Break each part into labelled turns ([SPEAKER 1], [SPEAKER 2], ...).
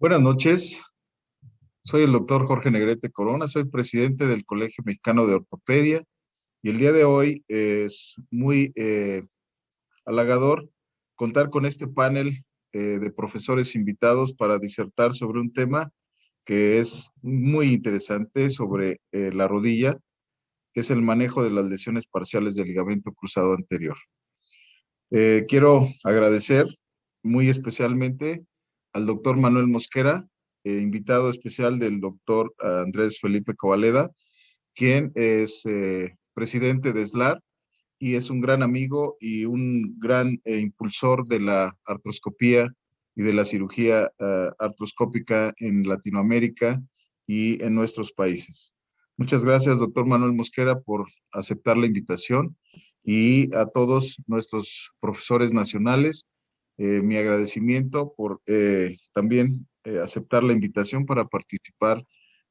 [SPEAKER 1] Buenas noches, soy el doctor Jorge Negrete Corona, soy presidente del Colegio Mexicano de Ortopedia y el día de hoy es muy halagador contar con este panel de profesores invitados para disertar sobre un tema que es muy interesante sobre la rodilla, que es el manejo de las lesiones parciales del ligamento cruzado anterior. Quiero agradecer muy especialmente al doctor Manuel Mosquera, invitado especial del doctor Andrés Felipe Covaleda, quien es presidente de SLAR y es un gran amigo y un gran impulsor de la artroscopía y de la cirugía artroscópica en Latinoamérica y en nuestros países. Muchas gracias, doctor Manuel Mosquera, por aceptar la invitación y a todos nuestros profesores nacionales, mi agradecimiento por también aceptar la invitación para participar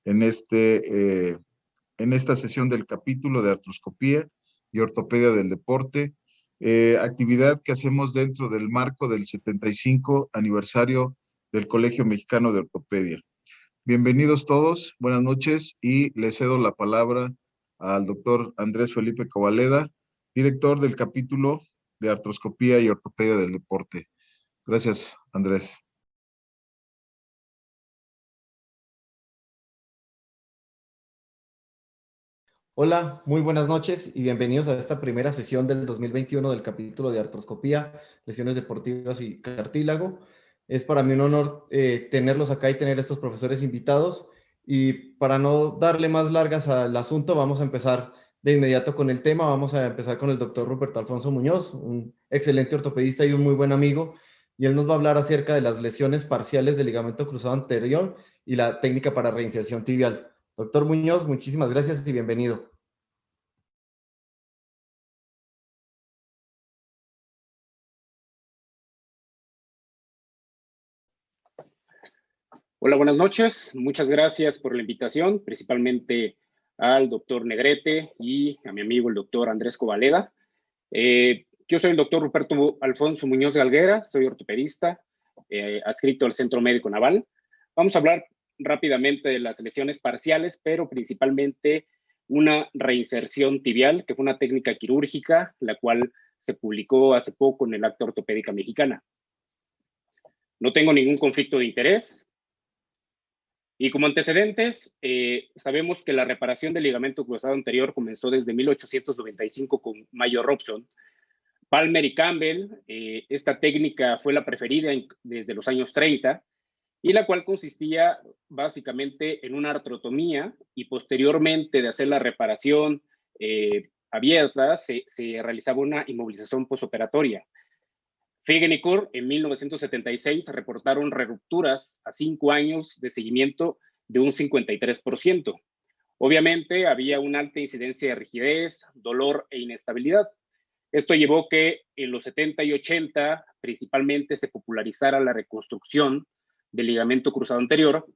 [SPEAKER 1] en en esta sesión del capítulo de artroscopía y ortopedia del deporte, actividad que hacemos dentro del marco del 75 aniversario del Colegio Mexicano de Ortopedia. Bienvenidos todos, buenas noches y le cedo la palabra al doctor Andrés Felipe Covaleda, director del capítulo de artroscopía y ortopedia del deporte. Gracias, Andrés.
[SPEAKER 2] Hola, muy buenas noches y bienvenidos a esta primera sesión del 2021 del capítulo de artroscopía, lesiones deportivas y cartílago. Es para mí un honor tenerlos acá y tener a estos profesores invitados. Y para no darle más largas al asunto, vamos a empezar de inmediato con el tema. Vamos a empezar con el doctor Ruperto Alfonso Muñoz, un excelente ortopedista y un muy buen amigo. Y él nos va a hablar acerca de las lesiones parciales del ligamento cruzado anterior y la técnica para reinserción tibial. Doctor Muñoz, muchísimas gracias y bienvenido.
[SPEAKER 3] Hola, buenas noches. Muchas gracias por la invitación, principalmente al doctor Negrete y a mi amigo el doctor Andrés Covaleda. Yo soy el doctor Ruperto Alfonso Muñoz Galguera, soy ortopedista, adscrito al Centro Médico Naval. Vamos a hablar rápidamente de las lesiones parciales, pero principalmente una reinserción tibial, que fue una técnica quirúrgica, la cual se publicó hace poco en el Acta Ortopédica Mexicana. No tengo ningún conflicto de interés. Y como antecedentes, sabemos que la reparación del ligamento cruzado anterior comenzó desde 1895 con Mayo Robson, Palmer y Campbell. Esta técnica fue la preferida desde los años 30 y la cual consistía básicamente en una artrotomía y posteriormente de hacer la reparación abierta, se realizaba una inmovilización postoperatoria. Fagan y Core en 1976 reportaron rupturas a 5 años de seguimiento de un 53%. Obviamente había una alta incidencia de rigidez, dolor e inestabilidad. Esto llevó que en los 70 y 80 principalmente se popularizara la reconstrucción del ligamento cruzado anterior,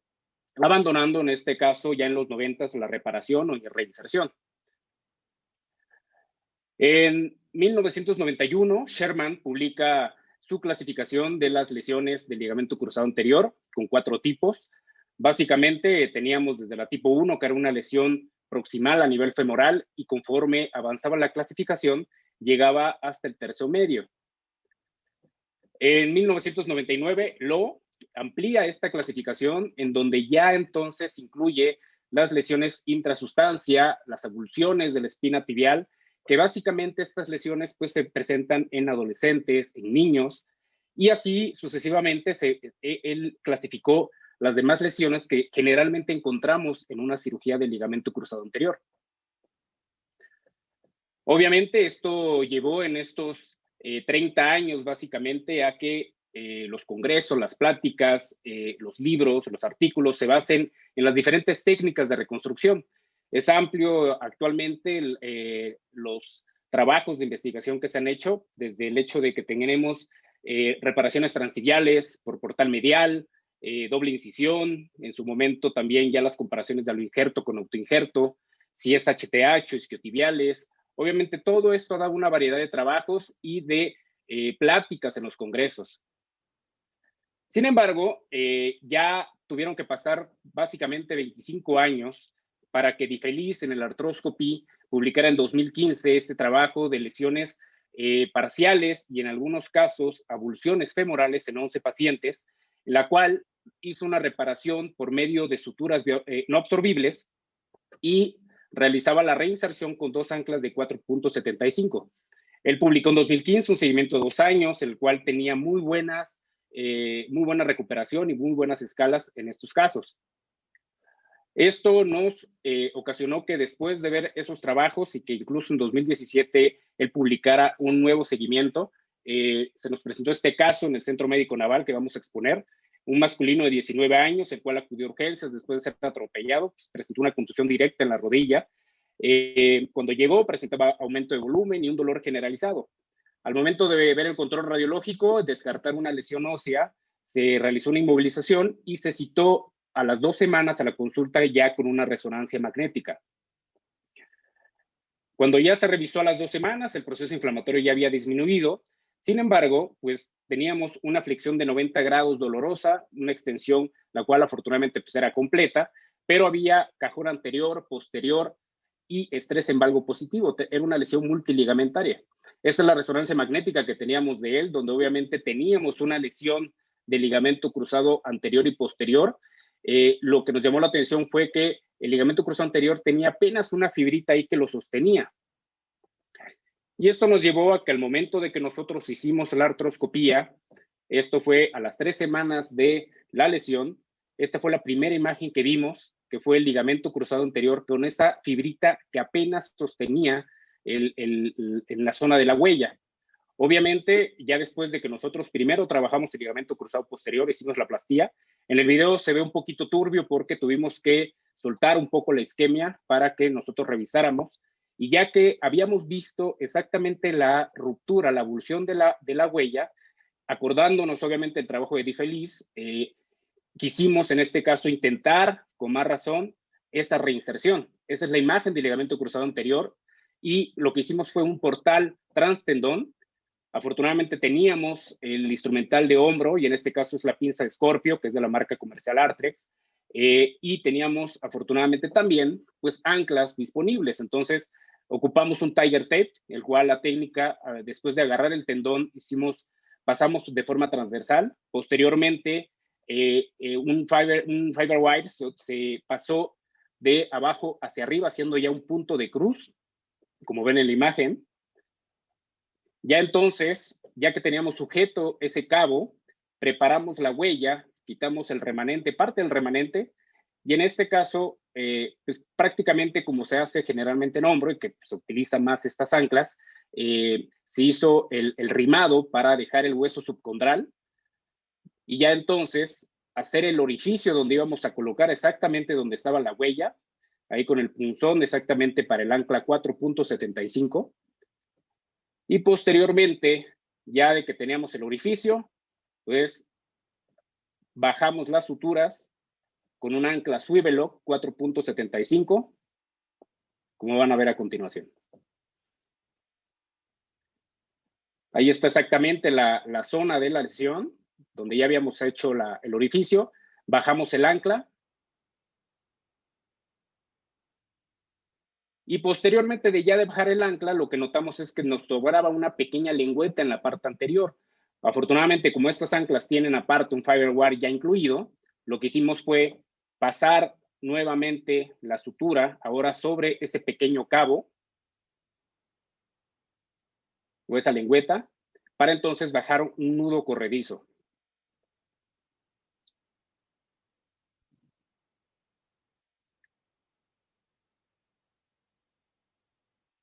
[SPEAKER 3] abandonando en este caso ya en los 90 la reparación o reinserción. En 1991, Sherman publica su clasificación de las lesiones del ligamento cruzado anterior con 4 tipos. Básicamente teníamos desde la tipo 1, que era una lesión proximal a nivel femoral, y conforme avanzaba la clasificación, llegaba hasta el tercio medio. En 1999, Lowe amplía esta clasificación en donde ya entonces incluye las lesiones intrasustancia, las avulsiones de la espina tibial, que básicamente estas lesiones pues se presentan en adolescentes, en niños, y así sucesivamente él clasificó las demás lesiones que generalmente encontramos en una cirugía del ligamento cruzado anterior. Obviamente esto llevó en estos 30 años básicamente a que los congresos, las pláticas, los libros, los artículos se basen en las diferentes técnicas de reconstrucción. Es amplio actualmente los trabajos de investigación que se han hecho, desde el hecho de que tenemos reparaciones transtibiales por portal medial, doble incisión, en su momento también ya las comparaciones de aloinjerto con autoinjerto, si es HTH o isquiotibiales. Obviamente todo esto ha dado una variedad de trabajos y de pláticas en los congresos. Sin embargo, ya tuvieron que pasar básicamente 25 años para que Difeliz en el Arthroscopy publicara en 2015 este trabajo de lesiones parciales y en algunos casos avulsiones femorales en 11 pacientes, en la cual hizo una reparación por medio de suturas no absorbibles y realizaba la reinserción con 2 anclas de 4.75. Él publicó en 2015 un seguimiento de 2 años, el cual tenía muy buena recuperación y muy buenas escalas en estos casos. Esto nos ocasionó que después de ver esos trabajos y que incluso en 2017 él publicara un nuevo seguimiento, se nos presentó este caso en el Centro Médico Naval que vamos a exponer, un masculino de 19 años, el cual acudió a urgencias después de ser atropellado, pues, presentó una contusión directa en la rodilla. Cuando llegó presentaba aumento de volumen y un dolor generalizado. Al momento de ver el control radiológico, descartar una lesión ósea, se realizó una inmovilización y se citó a las 2 semanas a la consulta ya con una resonancia magnética. Cuando ya se revisó a las 2 semanas, el proceso inflamatorio ya había disminuido. Sin embargo, pues teníamos una flexión de 90 grados dolorosa, una extensión, la cual afortunadamente pues era completa, pero había cajón anterior, posterior y estrés en valgo positivo. Era una lesión multiligamentaria. Esta es la resonancia magnética que teníamos de él, donde obviamente teníamos una lesión de ligamento cruzado anterior y posterior. Lo que nos llamó la atención fue que el ligamento cruzado anterior tenía apenas una fibrita ahí que lo sostenía. Y esto nos llevó a que al momento de que nosotros hicimos la artroscopía, esto fue a las 3 semanas de la lesión, esta fue la primera imagen que vimos, que fue el ligamento cruzado anterior con esa fibrita que apenas sostenía en la zona de la huella. Obviamente, ya después de que nosotros primero trabajamos el ligamento cruzado posterior, hicimos la plastía, en el video se ve un poquito turbio porque tuvimos que soltar un poco la isquemia para que nosotros revisáramos. Y ya que habíamos visto exactamente la ruptura, la avulsión de la huella, acordándonos obviamente del trabajo de Difeliz, quisimos en este caso intentar, con más razón, esa reinserción. Esa es la imagen del ligamento cruzado anterior y lo que hicimos fue un portal transtendón. Afortunadamente teníamos el instrumental de hombro y en este caso es la pinza Scorpio, que es de la marca comercial Artrex, y teníamos afortunadamente también pues anclas disponibles. Entonces ocupamos un Tiger Tape, el cual la técnica, después de agarrar el tendón, pasamos de forma transversal. Posteriormente, un fiber wire se pasó de abajo hacia arriba, haciendo ya un punto de cruz, como ven en la imagen. Ya entonces, ya que teníamos sujeto ese cabo, preparamos la huella, quitamos el remanente, parte del remanente, y en este caso, pues prácticamente como se hace generalmente en hombro y que se utilizan más estas anclas, se hizo el rimado para dejar el hueso subcondral y ya entonces hacer el orificio donde íbamos a colocar exactamente donde estaba la huella, ahí con el punzón exactamente para el ancla 4.75. Y posteriormente, ya de que teníamos el orificio, pues bajamos las suturas con un ancla Swivel Lock 4.75, como van a ver a continuación. Ahí está exactamente la zona de la lesión, donde ya habíamos hecho el orificio. Bajamos el ancla. Y posteriormente de bajar el ancla, lo que notamos es que nos sobraba una pequeña lengüeta en la parte anterior. Afortunadamente, como estas anclas tienen aparte un fiberwire ya incluido, lo que hicimos fue pasar nuevamente la sutura ahora sobre ese pequeño cabo o esa lengüeta para entonces bajar un nudo corredizo.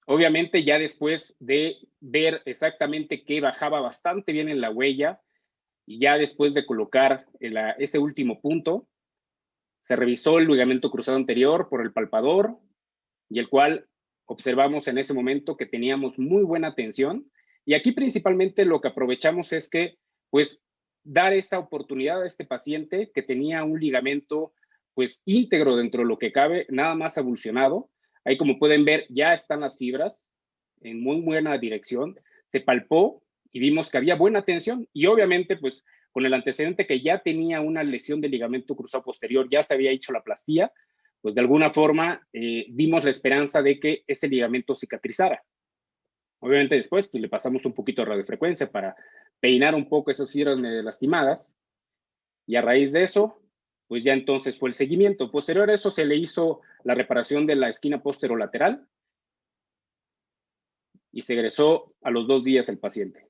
[SPEAKER 3] Obviamente ya después de ver exactamente que bajaba bastante bien en la huella y ya después de colocar ese último punto, se revisó el ligamento cruzado anterior por el palpador y el cual observamos en ese momento que teníamos muy buena tensión. Y aquí principalmente lo que aprovechamos es que, pues, dar esa oportunidad a este paciente que tenía un ligamento, pues, íntegro dentro de lo que cabe, nada más avulsionado. Ahí, como pueden ver, ya están las fibras en muy buena dirección. Se palpó y vimos que había buena tensión y obviamente, pues, con el antecedente que ya tenía una lesión del ligamento cruzado posterior, ya se había hecho la plastía, pues de alguna forma dimos la esperanza de que ese ligamento cicatrizara. Obviamente después pues, le pasamos un poquito de radiofrecuencia para peinar un poco esas fibras medio lastimadas, y a raíz de eso, pues ya entonces fue el seguimiento. Posterior a eso se le hizo la reparación de la esquina posterolateral y se egresó a los 2 días el paciente.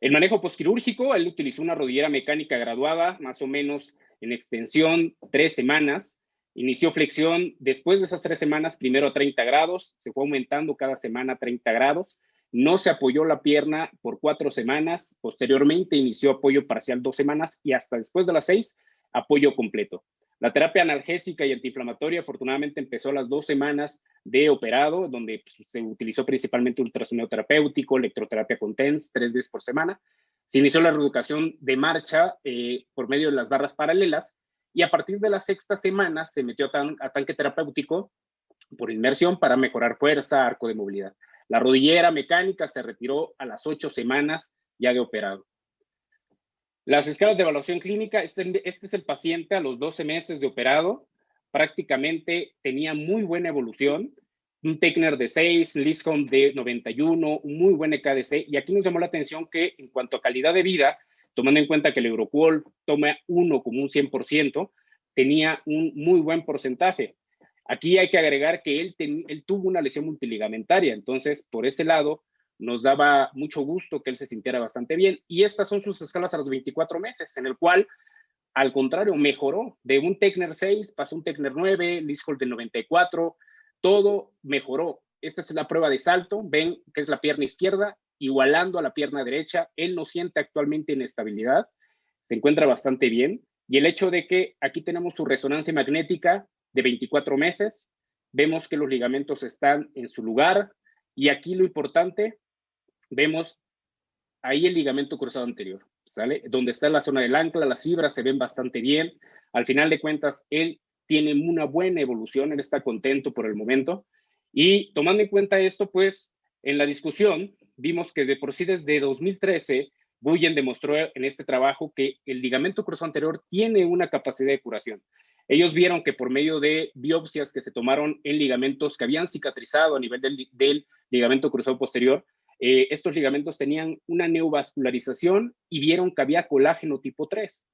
[SPEAKER 3] El manejo postquirúrgico, él utilizó una rodillera mecánica graduada, más o menos en extensión 3 semanas. Inició flexión después de esas 3 semanas, primero a 30 grados, se fue aumentando cada semana a 30 grados. No se apoyó la pierna por 4 semanas, posteriormente inició apoyo parcial 2 semanas y hasta después de las 6, apoyo completo. La terapia analgésica y antiinflamatoria afortunadamente empezó a las 2 semanas de operado, donde pues, se utilizó principalmente ultrasonido terapéutico, electroterapia con TENS 3 veces por semana. Se inició la reeducación de marcha por medio de las barras paralelas y a partir de la 6ª semana se metió a tanque terapéutico por inmersión para mejorar fuerza, arco de movilidad. La rodillera mecánica se retiró a las 8 semanas ya de operado. Las escalas de evaluación clínica, este es el paciente a los 12 meses de operado, prácticamente tenía muy buena evolución, un Techner de 6, Liscombe de 91, un muy buen EKDC, y aquí nos llamó la atención que en cuanto a calidad de vida, tomando en cuenta que el Euroqual toma 1 como un 100%, tenía un muy buen porcentaje. Aquí hay que agregar que él tuvo una lesión multiligamentaria, entonces por ese lado nos daba mucho gusto que él se sintiera bastante bien. Y estas son sus escalas a los 24 meses, en el cual, al contrario, mejoró. De un Techner 6, pasó un Techner 9, Liscol del 94, todo mejoró. Esta es la prueba de salto, ven que es la pierna izquierda, igualando a la pierna derecha. Él no siente actualmente inestabilidad, se encuentra bastante bien. Y el hecho de que aquí tenemos su resonancia magnética de 24 meses, vemos que los ligamentos están en su lugar. Y aquí lo importante, vemos ahí el ligamento cruzado anterior, ¿sale? Donde está la zona del ancla, las fibras se ven bastante bien. Al final de cuentas, él tiene una buena evolución, él está contento por el momento. Y tomando en cuenta esto, pues, en la discusión, vimos que de por sí desde 2013, Bullen demostró en este trabajo que el ligamento cruzado anterior tiene una capacidad de curación. Ellos vieron que por medio de biopsias que se tomaron en ligamentos que habían cicatrizado a nivel del ligamento cruzado posterior, estos ligamentos tenían una neovascularización y vieron que había colágeno tipo 3.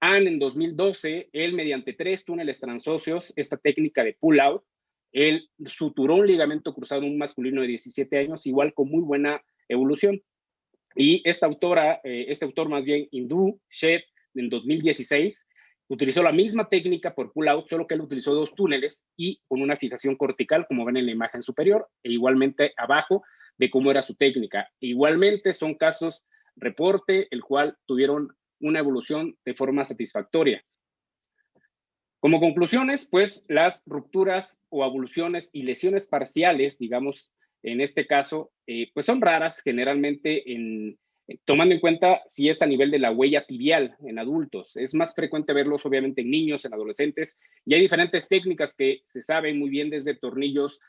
[SPEAKER 3] En 2012, él mediante 3 túneles transóseos, esta técnica de pull-out, él suturó un ligamento cruzado en un masculino de 17 años, igual con muy buena evolución. Y este autor más bien, Hindú, Shed, en 2016, utilizó la misma técnica por pull-out, solo que él utilizó 2 túneles y con una fijación cortical, como ven en la imagen superior, e igualmente abajo de cómo era su técnica. Igualmente son casos reporte, el cual tuvieron una evolución de forma satisfactoria. Como conclusiones, pues las rupturas o avulsiones y lesiones parciales, digamos, en este caso, pues son raras generalmente tomando en cuenta si es a nivel de la huella tibial en adultos. Es más frecuente verlos obviamente en niños, en adolescentes, y hay diferentes técnicas que se saben muy bien desde tornillos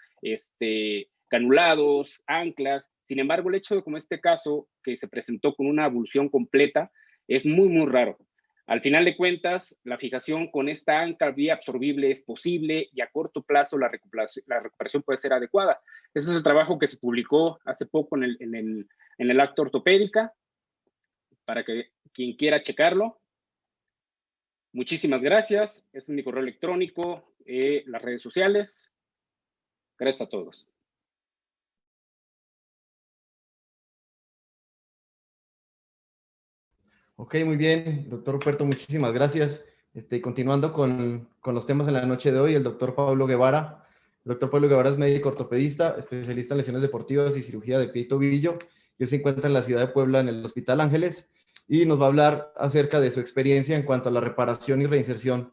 [SPEAKER 3] canulados, anclas. Sin embargo, el hecho de como este caso que se presentó con una avulsión completa es muy, muy raro. Al final de cuentas, la fijación con esta ancla vía absorbible es posible y a corto plazo la recuperación puede ser adecuada. Ese es el trabajo que se publicó hace poco en el acto ortopédica, para que quien quiera checarlo. Muchísimas gracias. Ese es mi correo electrónico, las redes sociales. Gracias a todos.
[SPEAKER 2] Ok, muy bien, doctor Ruperto, muchísimas gracias. Continuando con los temas en la noche de hoy, el doctor Pablo Guevara. El doctor Pablo Guevara es médico ortopedista, especialista en lesiones deportivas y cirugía de pie y tobillo. Él se encuentra en la ciudad de Puebla, en el Hospital Ángeles, y nos va a hablar acerca de su experiencia en cuanto a la reparación y reinserción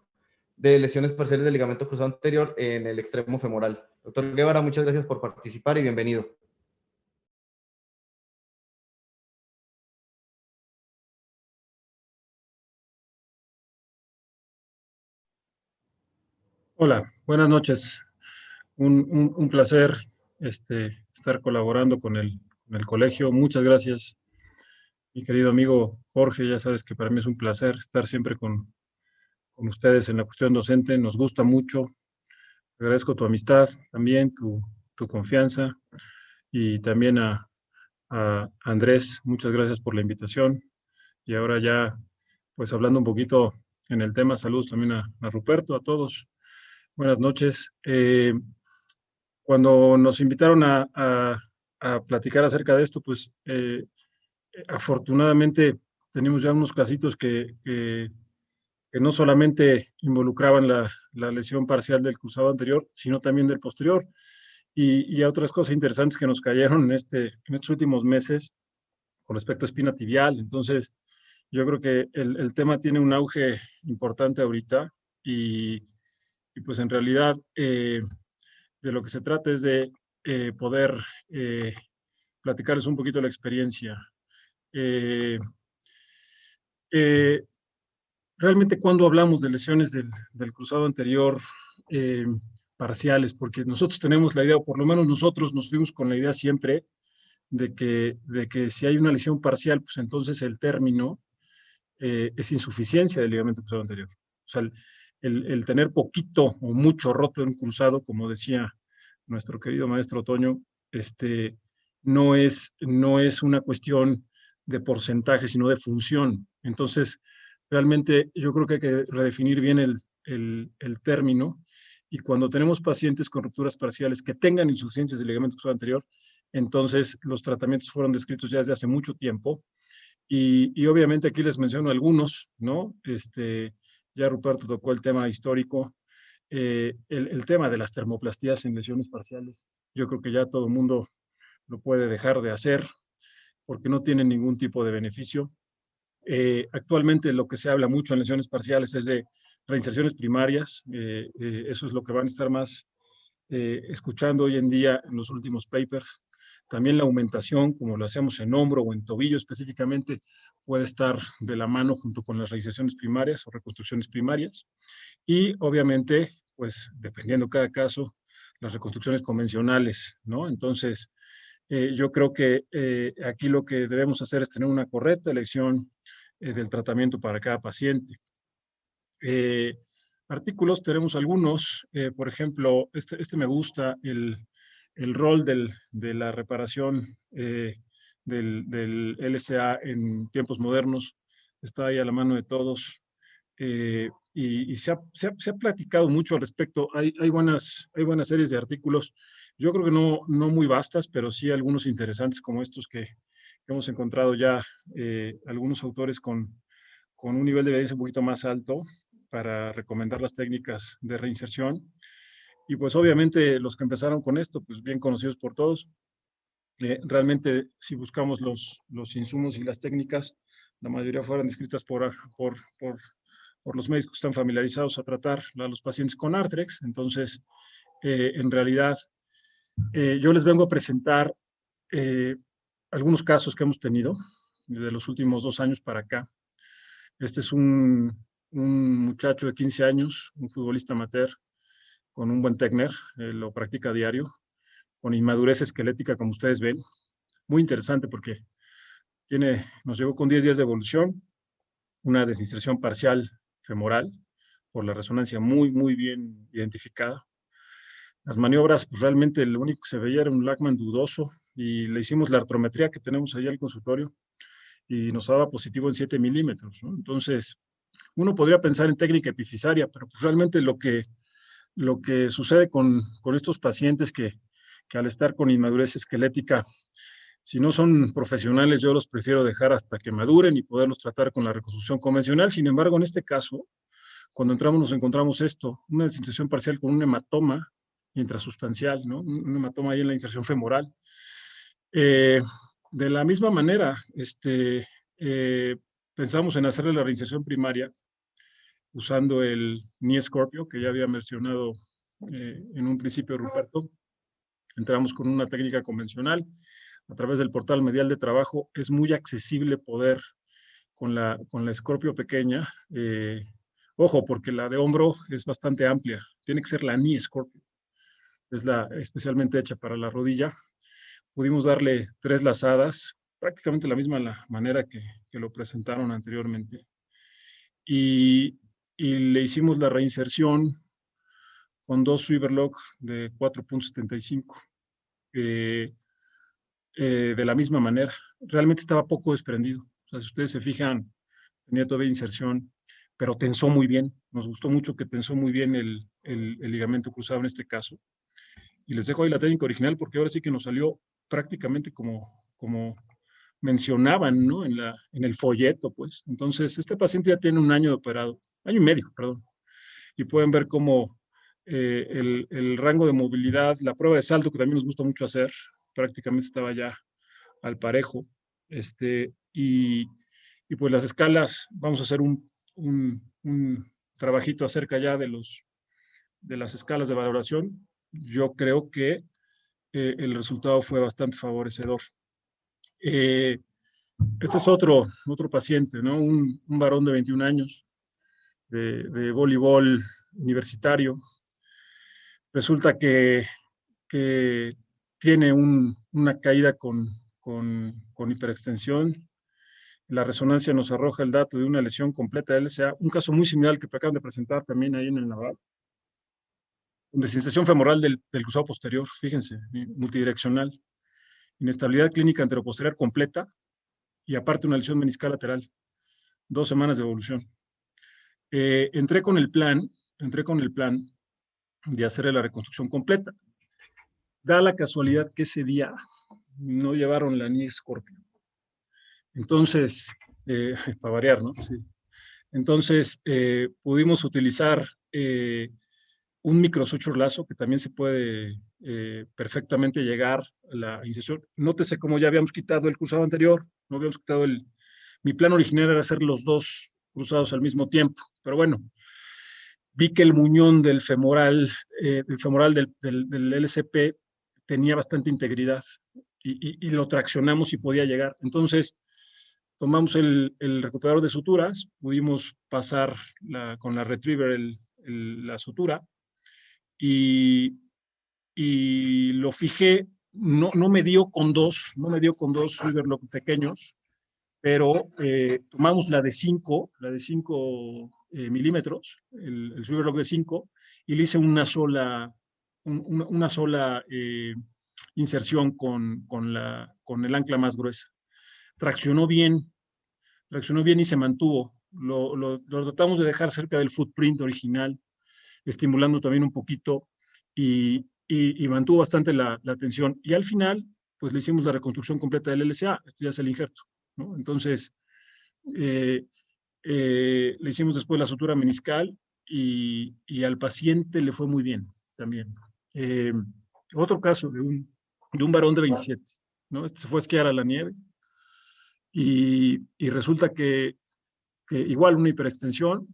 [SPEAKER 2] de lesiones parciales del ligamento cruzado anterior en el extremo femoral. Doctor Guevara, muchas gracias por participar y bienvenido.
[SPEAKER 4] Hola, buenas noches. Un placer estar colaborando con el colegio. Muchas gracias Mi querido amigo Jorge, ya sabes que para mí es un placer estar siempre con ustedes en la cuestión docente. Nos gusta mucho. Agradezco tu amistad también, tu confianza y también a Andrés, muchas gracias por la invitación. Y ahora ya, pues hablando un poquito en el tema, saludos también a Ruperto, a todos. Buenas noches. Cuando nos invitaron a platicar acerca de esto, pues afortunadamente tenemos ya unos casitos que no solamente involucraban la lesión parcial del cruzado anterior, sino también del posterior. Y a otras cosas interesantes que nos cayeron en estos últimos meses con respecto a espina tibial. Entonces, yo creo que el tema tiene un auge importante ahorita y, y pues en realidad de lo que se trata es de poder platicarles un poquito la experiencia. Eh, eh, realmente cuando hablamos de lesiones del cruzado anterior eh, parciales, porque nosotros tenemos la idea, o por lo menos nosotros nos fuimos con la idea siempre de que si hay una lesión parcial, pues entonces el término es insuficiencia del ligamento cruzado anterior. O sea, el tener poquito o mucho roto en un cruzado, como decía nuestro querido maestro Otoño, no es una cuestión de porcentaje, sino de función. Entonces, realmente yo creo que hay que redefinir bien el término y cuando tenemos pacientes con rupturas parciales que tengan insuficiencias del ligamento cruzado anterior, entonces los tratamientos fueron descritos ya desde hace mucho tiempo y obviamente aquí les menciono algunos, ¿no? Ya Ruperto tocó el tema histórico, el tema de las termoplastías en lesiones parciales. Yo creo que ya todo el mundo lo puede dejar de hacer porque no tienen ningún tipo de beneficio. Actualmente lo que se habla mucho en lesiones parciales es de reinserciones primarias. Eso es lo que van a estar más escuchando hoy en día en los últimos papers. También la aumentación, como lo hacemos en hombro o en tobillo específicamente, puede estar de la mano junto con las reinserciones primarias o reconstrucciones primarias. Y obviamente, pues dependiendo cada caso, las reconstrucciones convencionales, ¿no? Entonces, yo creo que aquí lo que debemos hacer es tener una correcta elección del tratamiento para cada paciente. Eh, artículos tenemos algunos, por ejemplo, este me gusta, el rol de la reparación del LCA en tiempos modernos, está ahí a la mano de todos. Y se ha platicado mucho al respecto. Hay buenas series de artículos, yo creo que no muy vastas, pero sí algunos interesantes como estos que hemos encontrado ya algunos autores con un nivel de evidencia un poquito más alto para recomendar las técnicas de reinserción. Y pues obviamente los que empezaron con esto, pues bien conocidos por todos. Realmente si buscamos los insumos y las técnicas, la mayoría fueron descritas por los médicos que están familiarizados a tratar a los pacientes con Arthrex. Entonces, en realidad, yo les vengo a presentar algunos casos que hemos tenido de los últimos 2 años para acá. Este es un muchacho de 15 años, un futbolista amateur, con un buen Techner, lo practica a diario, con inmadurez esquelética, como ustedes ven. Muy interesante porque nos llegó con 10 días de evolución, una desinserción parcial femoral, por la resonancia muy bien identificada. Las maniobras, pues realmente lo único que se veía era un Lachman dudoso y le hicimos la artrometría que tenemos ahí al consultorio y nos daba positivo en 7 milímetros, ¿no? Entonces, uno podría pensar en técnica epifisaria, pero pues realmente lo que sucede con estos pacientes que al estar con inmadurez esquelética, si no son profesionales, yo los prefiero dejar hasta que maduren y poderlos tratar con la reconstrucción convencional. Sin embargo, en este caso, cuando entramos nos encontramos esto, una desinserción parcial con un hematoma intrasustancial, ¿no? Un hematoma ahí en la inserción femoral. De la misma manera, pensamos en hacerle la reinserción primaria usando el Knee Scorpio, que ya había mencionado en un principio Ruperto. Entramos con una técnica convencional. A través del portal medial de trabajo es muy accesible poder con la Scorpio pequeña. Ojo, porque la de hombro es bastante amplia. Tiene que ser la Knee Scorpio. Es la especialmente hecha para la rodilla. Pudimos darle 3 lazadas prácticamente la misma manera que lo presentaron anteriormente. Y le hicimos la reinserción con 2 Swivel-Loc de 4.75. De la misma manera. Realmente estaba poco desprendido. O sea, si ustedes se fijan, tenía todavía inserción, pero tensó muy bien. Nos gustó mucho que tensó muy bien el ligamento cruzado en este caso. Y les dejo ahí la técnica original porque ahora sí que nos salió prácticamente como mencionaban, ¿no? En el folleto, pues. Entonces, este paciente ya tiene 1 año de operado, año y medio, perdón. Y pueden ver cómo el rango de movilidad, la prueba de salto, que también nos gusta mucho hacer, prácticamente estaba ya al parejo. Y pues las escalas, vamos a hacer un trabajito acerca ya de las escalas de valoración. Yo creo que el resultado fue bastante favorecedor. Este es otro paciente, ¿no? Un varón de 21 años de voleibol universitario. Resulta que tiene una caída con hiperextensión. La resonancia nos arroja el dato de una lesión completa de LSA, un caso muy similar al que acaban de presentar también ahí en el Naval. Desinserción femoral del cruzado posterior, fíjense, multidireccional. Inestabilidad clínica anteroposterior completa y aparte una lesión meniscal lateral. 2 semanas de evolución. Entré con el plan de hacerle la reconstrucción completa. Da la casualidad que ese día no llevaron la NIE Scorpio. Entonces, para variar, ¿no? Sí. Entonces, pudimos utilizar un microsuture lazo que también se puede perfectamente llegar a la inserción. Nótese cómo ya habíamos quitado el cruzado anterior, no habíamos quitado mi plan original era hacer los 2 cruzados al mismo tiempo, pero bueno, vi que el muñón del femoral, del LCP tenía bastante integridad y lo traccionamos y podía llegar. Entonces, tomamos el recuperador de suturas, pudimos pasar con la retriever la sutura y lo fijé, no me dio con 2 Swivel-Loc pequeños, pero tomamos la de 5 milímetros, el Swivel-Loc de 5, y le hice una sola inserción con el ancla más gruesa. Traccionó bien y se mantuvo. Lo tratamos de dejar cerca del footprint original, estimulando también un poquito y mantuvo bastante la tensión. Y al final, pues le hicimos la reconstrucción completa del LSA, este ya es el injerto, ¿no? Entonces, le hicimos después la sutura meniscal y al paciente le fue muy bien también. Otro caso de un varón de 27, ¿no? Este se fue a esquiar a la nieve y resulta que igual una hiperextensión,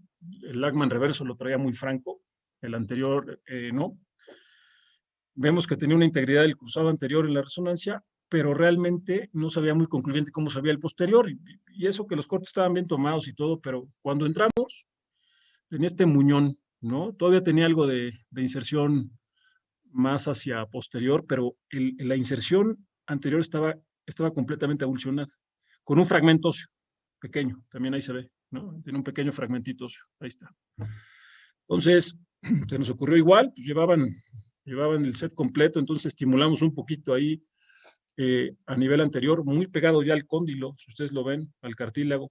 [SPEAKER 4] el Lagman reverso lo traía muy franco, el anterior no. Vemos que tenía una integridad del cruzado anterior en la resonancia, pero realmente no sabía muy concluyente cómo se veía el posterior, y eso que los cortes estaban bien tomados y todo, pero cuando entramos, tenía este muñón, ¿no? Todavía tenía algo de inserción más hacia posterior, pero la inserción anterior estaba completamente avulsionada, con un fragmento óseo pequeño, también ahí se ve, ¿no? Tiene un pequeño fragmentito óseo, ahí está. Entonces, se nos ocurrió igual, pues llevaban el set completo, entonces estimulamos un poquito ahí a nivel anterior, muy pegado ya al cóndilo, si ustedes lo ven, al cartílago.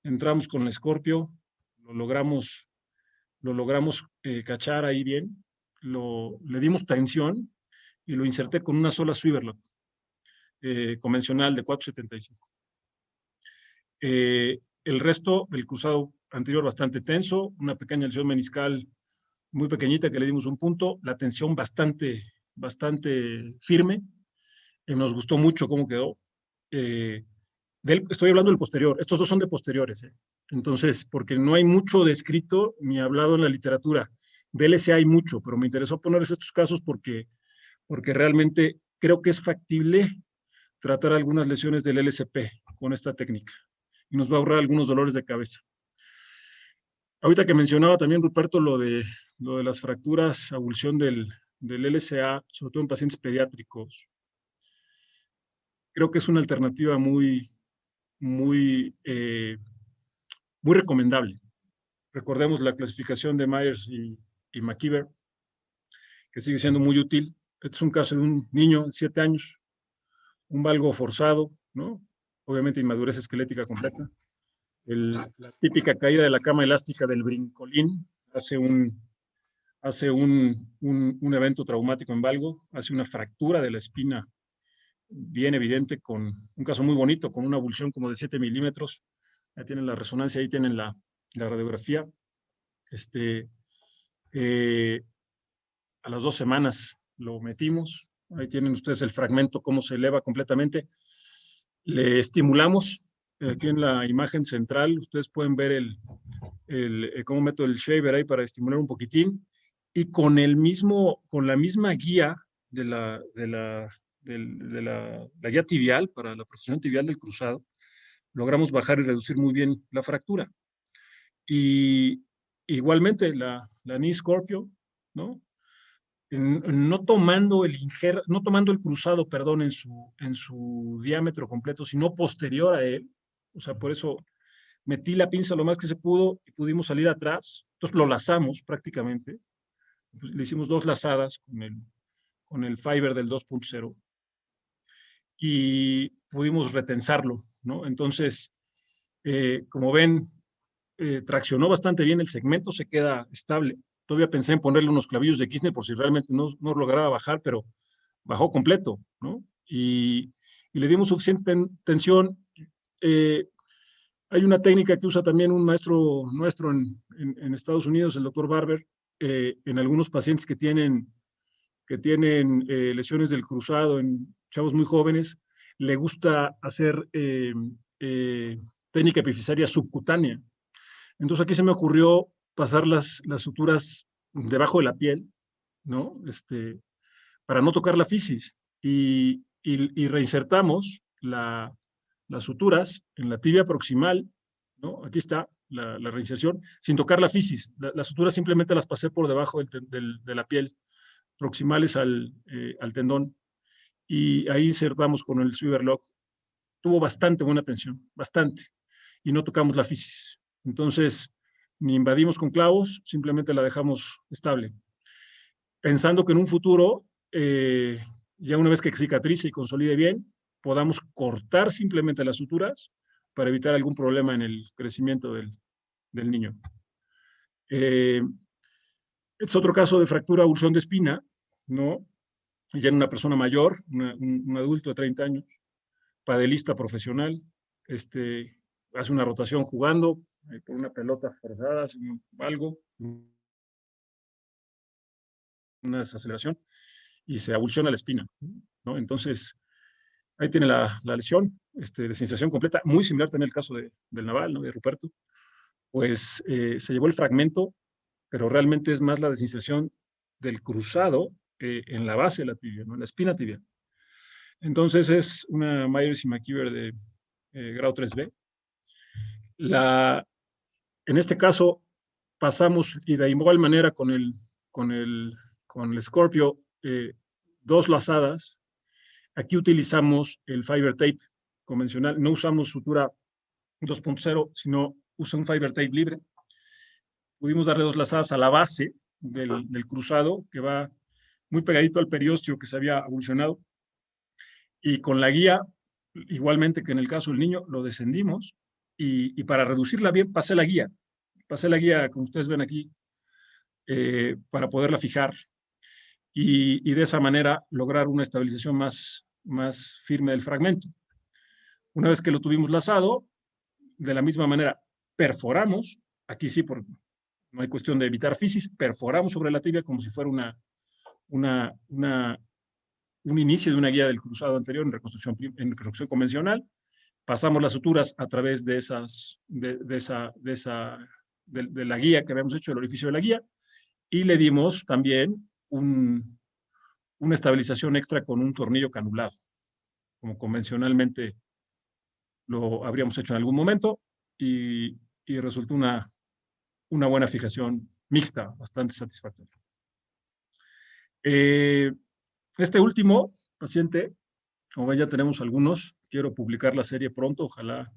[SPEAKER 4] Entramos con el Scorpio, lo logramos cachar ahí bien, le dimos tensión y lo inserté con una sola Swivel-Loc convencional de 4.75. El resto, el cruzado anterior bastante tenso, una pequeña lesión meniscal muy pequeñita que le dimos un punto, la tensión bastante firme. Nos gustó mucho cómo quedó. Estoy hablando del posterior, estos 2 son de posteriores. Entonces, porque no hay mucho descrito ni hablado en la literatura. De LSA hay mucho, pero me interesó ponerles estos casos porque realmente creo que es factible tratar algunas lesiones del LCP con esta técnica y nos va a ahorrar algunos dolores de cabeza. Ahorita que mencionaba también, Ruperto, lo de las fracturas, avulsión del LSA, sobre todo en pacientes pediátricos. creo que es una alternativa muy, muy, muy recomendable. Recordemos la clasificación de Myers y McKeever, que sigue siendo muy útil. Este es un caso de un niño de 7 años, un valgo forzado, ¿no? Obviamente inmadurez esquelética completa. La típica caída de la cama elástica del brincolín hace un evento traumático en valgo, hace una fractura de la espina bien evidente, con un caso muy bonito, con una avulsión como de 7 milímetros. Ahí tienen la resonancia, ahí tienen la radiografía. A las 2 semanas lo metimos. Ahí tienen ustedes el fragmento, cómo se eleva completamente. Le estimulamos. Aquí en la imagen central, ustedes pueden ver cómo meto el shaver ahí para estimular un poquitín. Y con la misma guía de la guía tibial para la protección tibial del cruzado, logramos bajar y reducir muy bien la fractura. Y igualmente la knee scorpio, ¿no? No tomando el cruzado, perdón, en su diámetro completo, sino posterior a él. O sea, por eso metí la pinza lo más que se pudo y pudimos salir atrás. Entonces lo lazamos prácticamente. Pues, le hicimos 2 lazadas con el fiber del 2.0 y pudimos retensarlo, ¿no? Entonces, como ven, traccionó bastante bien, el segmento se queda estable. Todavía pensé en ponerle unos clavillos de Kirchner por si realmente no lograba bajar, pero bajó completo, ¿no? Y le dimos suficiente tensión. Hay una técnica que usa también un maestro nuestro en Estados Unidos, el doctor Barber, en algunos pacientes que tienen lesiones del cruzado en chavos muy jóvenes, le gusta hacer técnica epifisaria subcutánea. Entonces aquí se me ocurrió pasar las suturas debajo de la piel, ¿no? Para no tocar la fisis. Y reinsertamos las suturas en la tibia proximal, ¿no? Aquí está la reinserción, sin tocar la fisis. Las suturas simplemente las pasé por debajo de la piel, proximales al tendón. Y ahí insertamos con el Swivel-Lock. Tuvo bastante buena tensión, bastante. Y no tocamos la fisis. Entonces, ni invadimos con clavos, simplemente la dejamos estable. Pensando que en un futuro, ya una vez que cicatrice y consolide bien, podamos cortar simplemente las suturas para evitar algún problema en el crecimiento del niño. Es otro caso de fractura avulsión de espina, ¿no? Ya en una persona mayor, un adulto de 30 años, padelista profesional, hace una rotación jugando por una pelota forzada, algo, una desaceleración, y se avulsiona la espina, ¿no? Entonces, ahí tiene la lesión, de sensación completa, muy similar también al caso del Naval, ¿no? De Ruperto. Pues se llevó el fragmento, pero realmente es más la desinserción del cruzado en la base de la tibia, ¿no? En la espina tibial. Entonces es una Myers y McKeever de grado 3B. En este caso pasamos, y de igual manera con el Scorpio, 2 lazadas. Aquí utilizamos el fiber tape convencional, no usamos sutura 2.0, sino usa un fiber tape libre. Pudimos darle 2 lazadas a la base del cruzado, que va muy pegadito al periósteo que se había avulsionado. Y con la guía, igualmente que en el caso del niño, lo descendimos y para reducirla bien pasé la guía, como ustedes ven aquí, para poderla fijar y de esa manera lograr una estabilización más firme del fragmento. Una vez que lo tuvimos lazado, de la misma manera perforamos, aquí sí, porque no hay cuestión de evitar fisis, perforamos sobre la tibia como si fuera un inicio de una guía del cruzado anterior en reconstrucción convencional. Pasamos las suturas a través de la guía que habíamos hecho, el orificio de la guía, y le dimos también una estabilización extra con un tornillo canulado, como convencionalmente lo habríamos hecho en algún momento, y resultó una buena fijación mixta, bastante satisfactoria. Este último paciente Como ven, ya tenemos algunos. Quiero publicar la serie pronto. Ojalá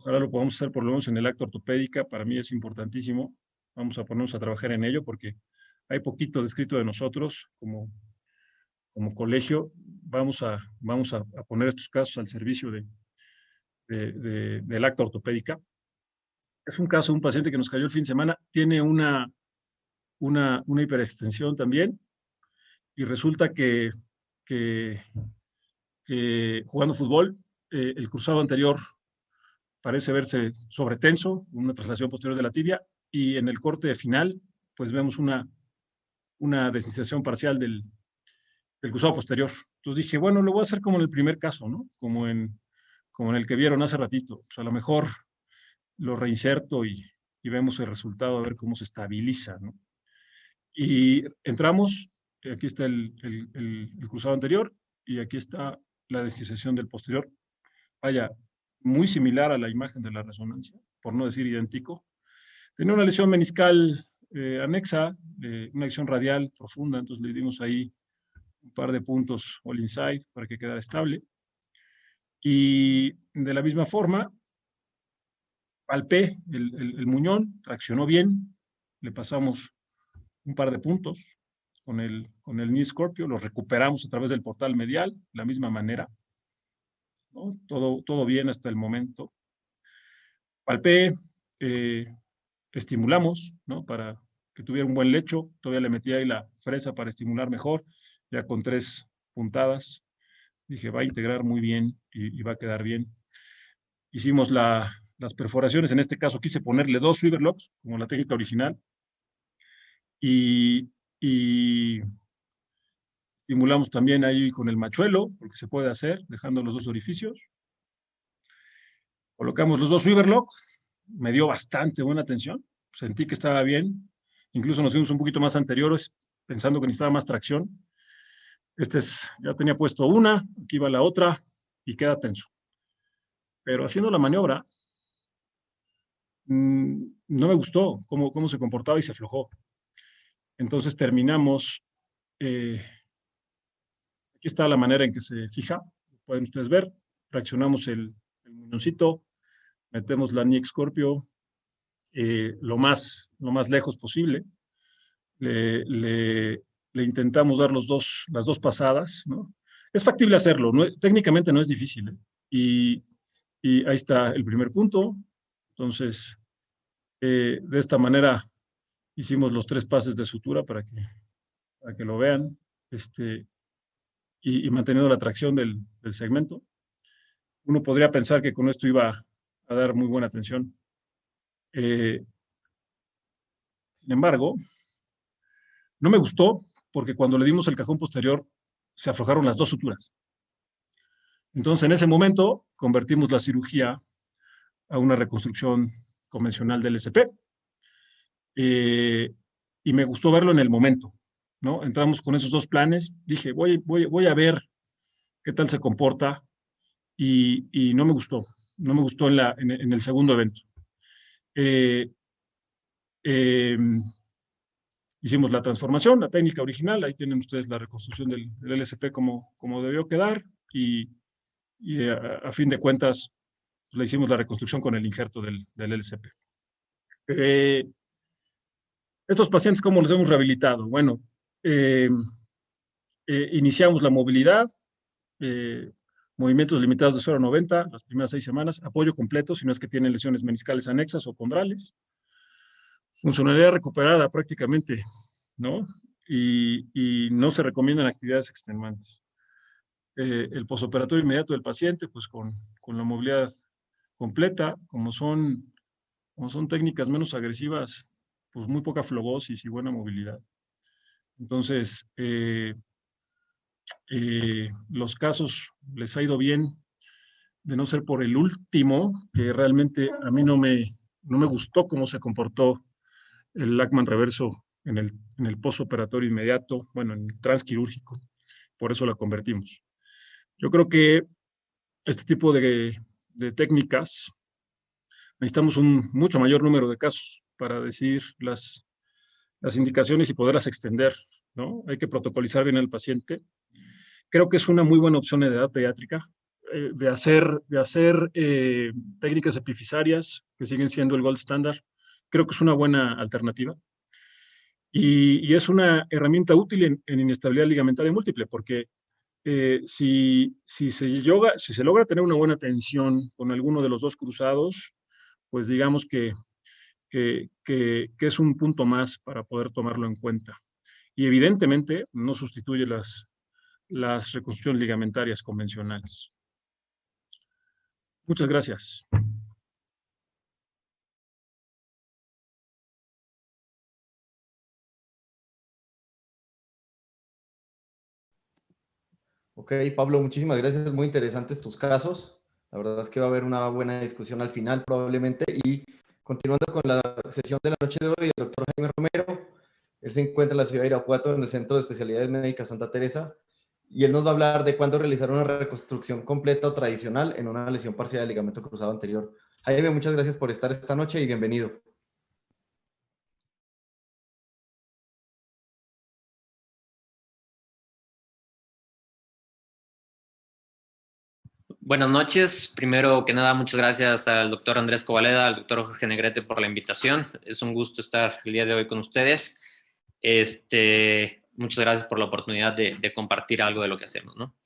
[SPEAKER 4] lo podamos hacer por lo menos en el acta ortopédica. Para mí es importantísimo. Vamos a ponernos a trabajar en ello porque hay poquito descrito de nosotros como colegio. Vamos a poner estos casos al servicio del acta ortopédica. Es un caso de un paciente que nos cayó el fin de semana. Tiene una hiperextensión también y resulta que jugando fútbol, el cruzado anterior parece verse sobretenso, una traslación posterior de la tibia, y en el corte final, pues vemos una deslización parcial del cruzado posterior. Entonces dije, bueno, lo voy a hacer como en el primer caso, ¿no? Como en el que vieron hace ratito. Pues a lo mejor lo reinserto y vemos el resultado, a ver cómo se estabiliza, ¿no? Y entramos, aquí está el cruzado anterior, y aquí está la deslización del posterior. Vaya, muy similar a la imagen de la resonancia, por no decir idéntico. Tenía una lesión meniscal anexa, una lesión radial profunda, entonces le dimos ahí un par de puntos all inside para que quedara estable. Y de la misma forma, palpé el muñón, traccionó bien, le pasamos un par de puntos con el knee Scorpio, los recuperamos a través del portal medial, de la misma manera, ¿no? Todo bien hasta el momento. Palpé, estimulamos, ¿no? Para que tuviera un buen lecho, todavía le metí ahí la fresa para estimular mejor, ya con 3 puntadas. Dije, va a integrar muy bien y va a quedar bien. Hicimos las perforaciones, en este caso quise ponerle 2 swivel locks, como la técnica original, y estimulamos también ahí con el machuelo, porque se puede hacer, dejando los 2 orificios. Colocamos los 2 swivel locks, me dio bastante buena tensión, sentí que estaba bien, incluso nos fuimos un poquito más anteriores, pensando que necesitaba más tracción. Ya tenía puesto una, aquí va la otra, y queda tenso. Pero haciendo la maniobra, no me gustó cómo se comportaba y se aflojó. Entonces terminamos, aquí está la manera en que se fija, pueden ustedes ver, fraccionamos el muñoncito, metemos la knee Scorpio lo más lejos posible, le intentamos dar las dos pasadas, ¿no? Es factible hacerlo, técnicamente no es difícil, ¿eh? Y ahí está el primer punto. Entonces, de esta manera hicimos los 3 pases de sutura para que lo vean, y manteniendo la tracción del segmento. Uno podría pensar que con esto iba a dar muy buena tensión. Sin embargo, no me gustó porque cuando le dimos el cajón posterior se aflojaron las 2 suturas. Entonces, en ese momento, convertimos la cirugía a una reconstrucción convencional del LSP. Y me gustó verlo en el momento, ¿no? Entramos con esos 2 planes. Dije, voy a ver qué tal se comporta. Y no me gustó. No me gustó en el segundo evento. Hicimos la transformación, la técnica original. Ahí tienen ustedes la reconstrucción del LSP como debió quedar. Y a fin de cuentas, le hicimos la reconstrucción con el injerto del LSP. Estos pacientes, ¿cómo los hemos rehabilitado? Bueno, iniciamos la movilidad, movimientos limitados de 0 a 90 las primeras 6 semanas, apoyo completo si no es que tienen lesiones meniscales anexas o condrales, funcionalidad recuperada prácticamente, ¿no? Y no se recomiendan actividades extenuantes. El posoperatorio inmediato del paciente, pues con la movilidad completa, como son técnicas menos agresivas, pues muy poca flogosis y buena movilidad. Entonces, los casos les ha ido bien, de no ser por el último, que realmente a mí no me gustó cómo se comportó el Lachman reverso en el postoperatorio inmediato, bueno, en el transquirúrgico, por eso la convertimos. Yo creo que este tipo de técnicas necesitamos un mucho mayor número de casos para decidir las indicaciones y poderlas extender, ¿no? Hay que protocolizar bien al paciente Creo que es una muy buena opción en edad pediátrica de hacer técnicas epifisarias que siguen siendo el gold standard. Creo que es una buena alternativa. Y es una herramienta útil en inestabilidad ligamentaria múltiple, porque si se logra tener una buena tensión con alguno de los dos cruzados, pues digamos que es un punto más para poder tomarlo en cuenta. Y evidentemente no sustituye las reconstrucciones ligamentarias convencionales. Muchas gracias.
[SPEAKER 2] Ok, Pablo, muchísimas gracias. Muy interesantes tus casos. La verdad es que va a haber una buena discusión al final probablemente. Y continuando con la sesión de la noche de hoy, el doctor Jaime Romero, él se encuentra en la ciudad de Irapuato, en el Centro de Especialidades Médicas Santa Teresa, y él nos va a hablar de cuándo realizar una reconstrucción completa o tradicional en una lesión parcial del ligamento cruzado anterior. Jaime, muchas gracias por estar esta noche y bienvenido.
[SPEAKER 5] Buenas noches. Primero que nada, muchas gracias al doctor Andrés Covaleda, al doctor Jorge Negrete por la invitación. Es un gusto estar el día de hoy con ustedes. Muchas gracias por la oportunidad de compartir algo de lo que hacemos, ¿no?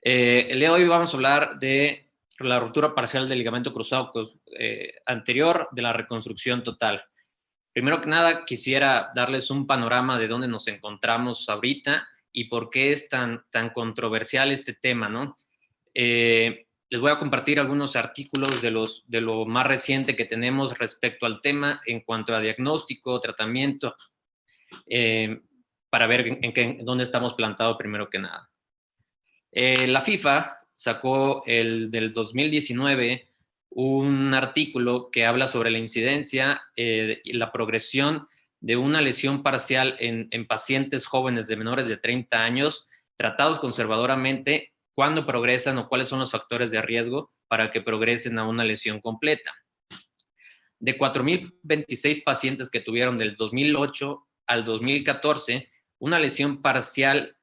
[SPEAKER 5] El día de hoy vamos a hablar de la ruptura parcial del ligamento cruzado anterior, de la reconstrucción total. Primero que nada, quisiera darles un panorama de dónde nos encontramos ahorita y por qué es tan controversial este tema, ¿no? Les voy a compartir algunos artículos de lo más reciente que tenemos respecto al tema en cuanto a diagnóstico, tratamiento, para ver dónde estamos plantados primero que nada. La FIFA sacó del 2019 un artículo que habla sobre la incidencia y la progresión de una lesión parcial en pacientes jóvenes de menores de 30 años tratados conservadoramente, cuándo progresan o cuáles son los factores de riesgo para que progresen a una lesión completa. De 4.026 pacientes que tuvieron del 2008 al 2014, una lesión parcial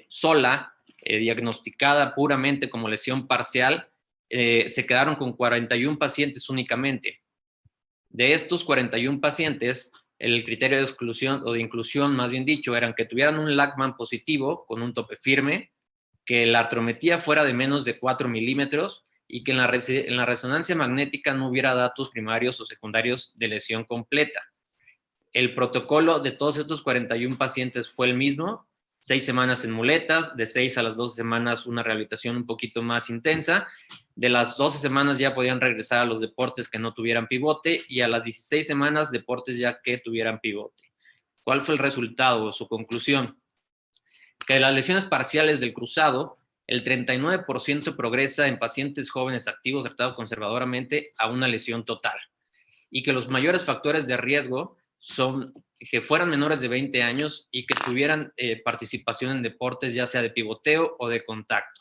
[SPEAKER 5] sola, diagnosticada puramente como lesión parcial, se quedaron con 41 pacientes únicamente. De estos 41 pacientes, el criterio de exclusión o de inclusión, más bien dicho, eran que tuvieran un Lachman positivo con un tope firme, que la artrometría fuera de menos de 4 milímetros y que en la resonancia magnética no hubiera datos primarios o secundarios de lesión completa. El protocolo de todos estos 41 pacientes fue el mismo: 6 semanas en muletas, de 6 a las 12 semanas una rehabilitación un poquito más intensa, de las 12 semanas ya podían regresar a los deportes que no tuvieran pivote y a las 16 semanas deportes ya que tuvieran pivote. ¿Cuál fue el resultado o su conclusión? Que de las lesiones parciales del cruzado, el 39% progresa en pacientes jóvenes activos tratados conservadoramente a una lesión total, y que los mayores factores de riesgo son que fueran menores de 20 años y que tuvieran participación en deportes ya sea de pivoteo o de contacto.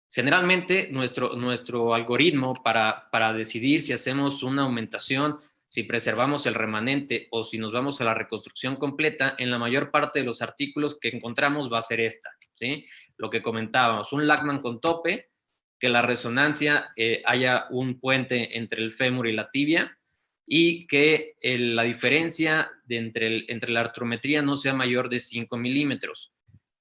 [SPEAKER 5] Generalmente nuestro algoritmo para decidir si hacemos una aumentación, si preservamos el remanente o si nos vamos a la reconstrucción completa, en la mayor parte de los artículos que encontramos va a ser esta, ¿sí? Lo que comentábamos, un Lachman con tope, que la resonancia haya un puente entre el fémur y la tibia y que la diferencia entre la artrometría no sea mayor de 5 milímetros.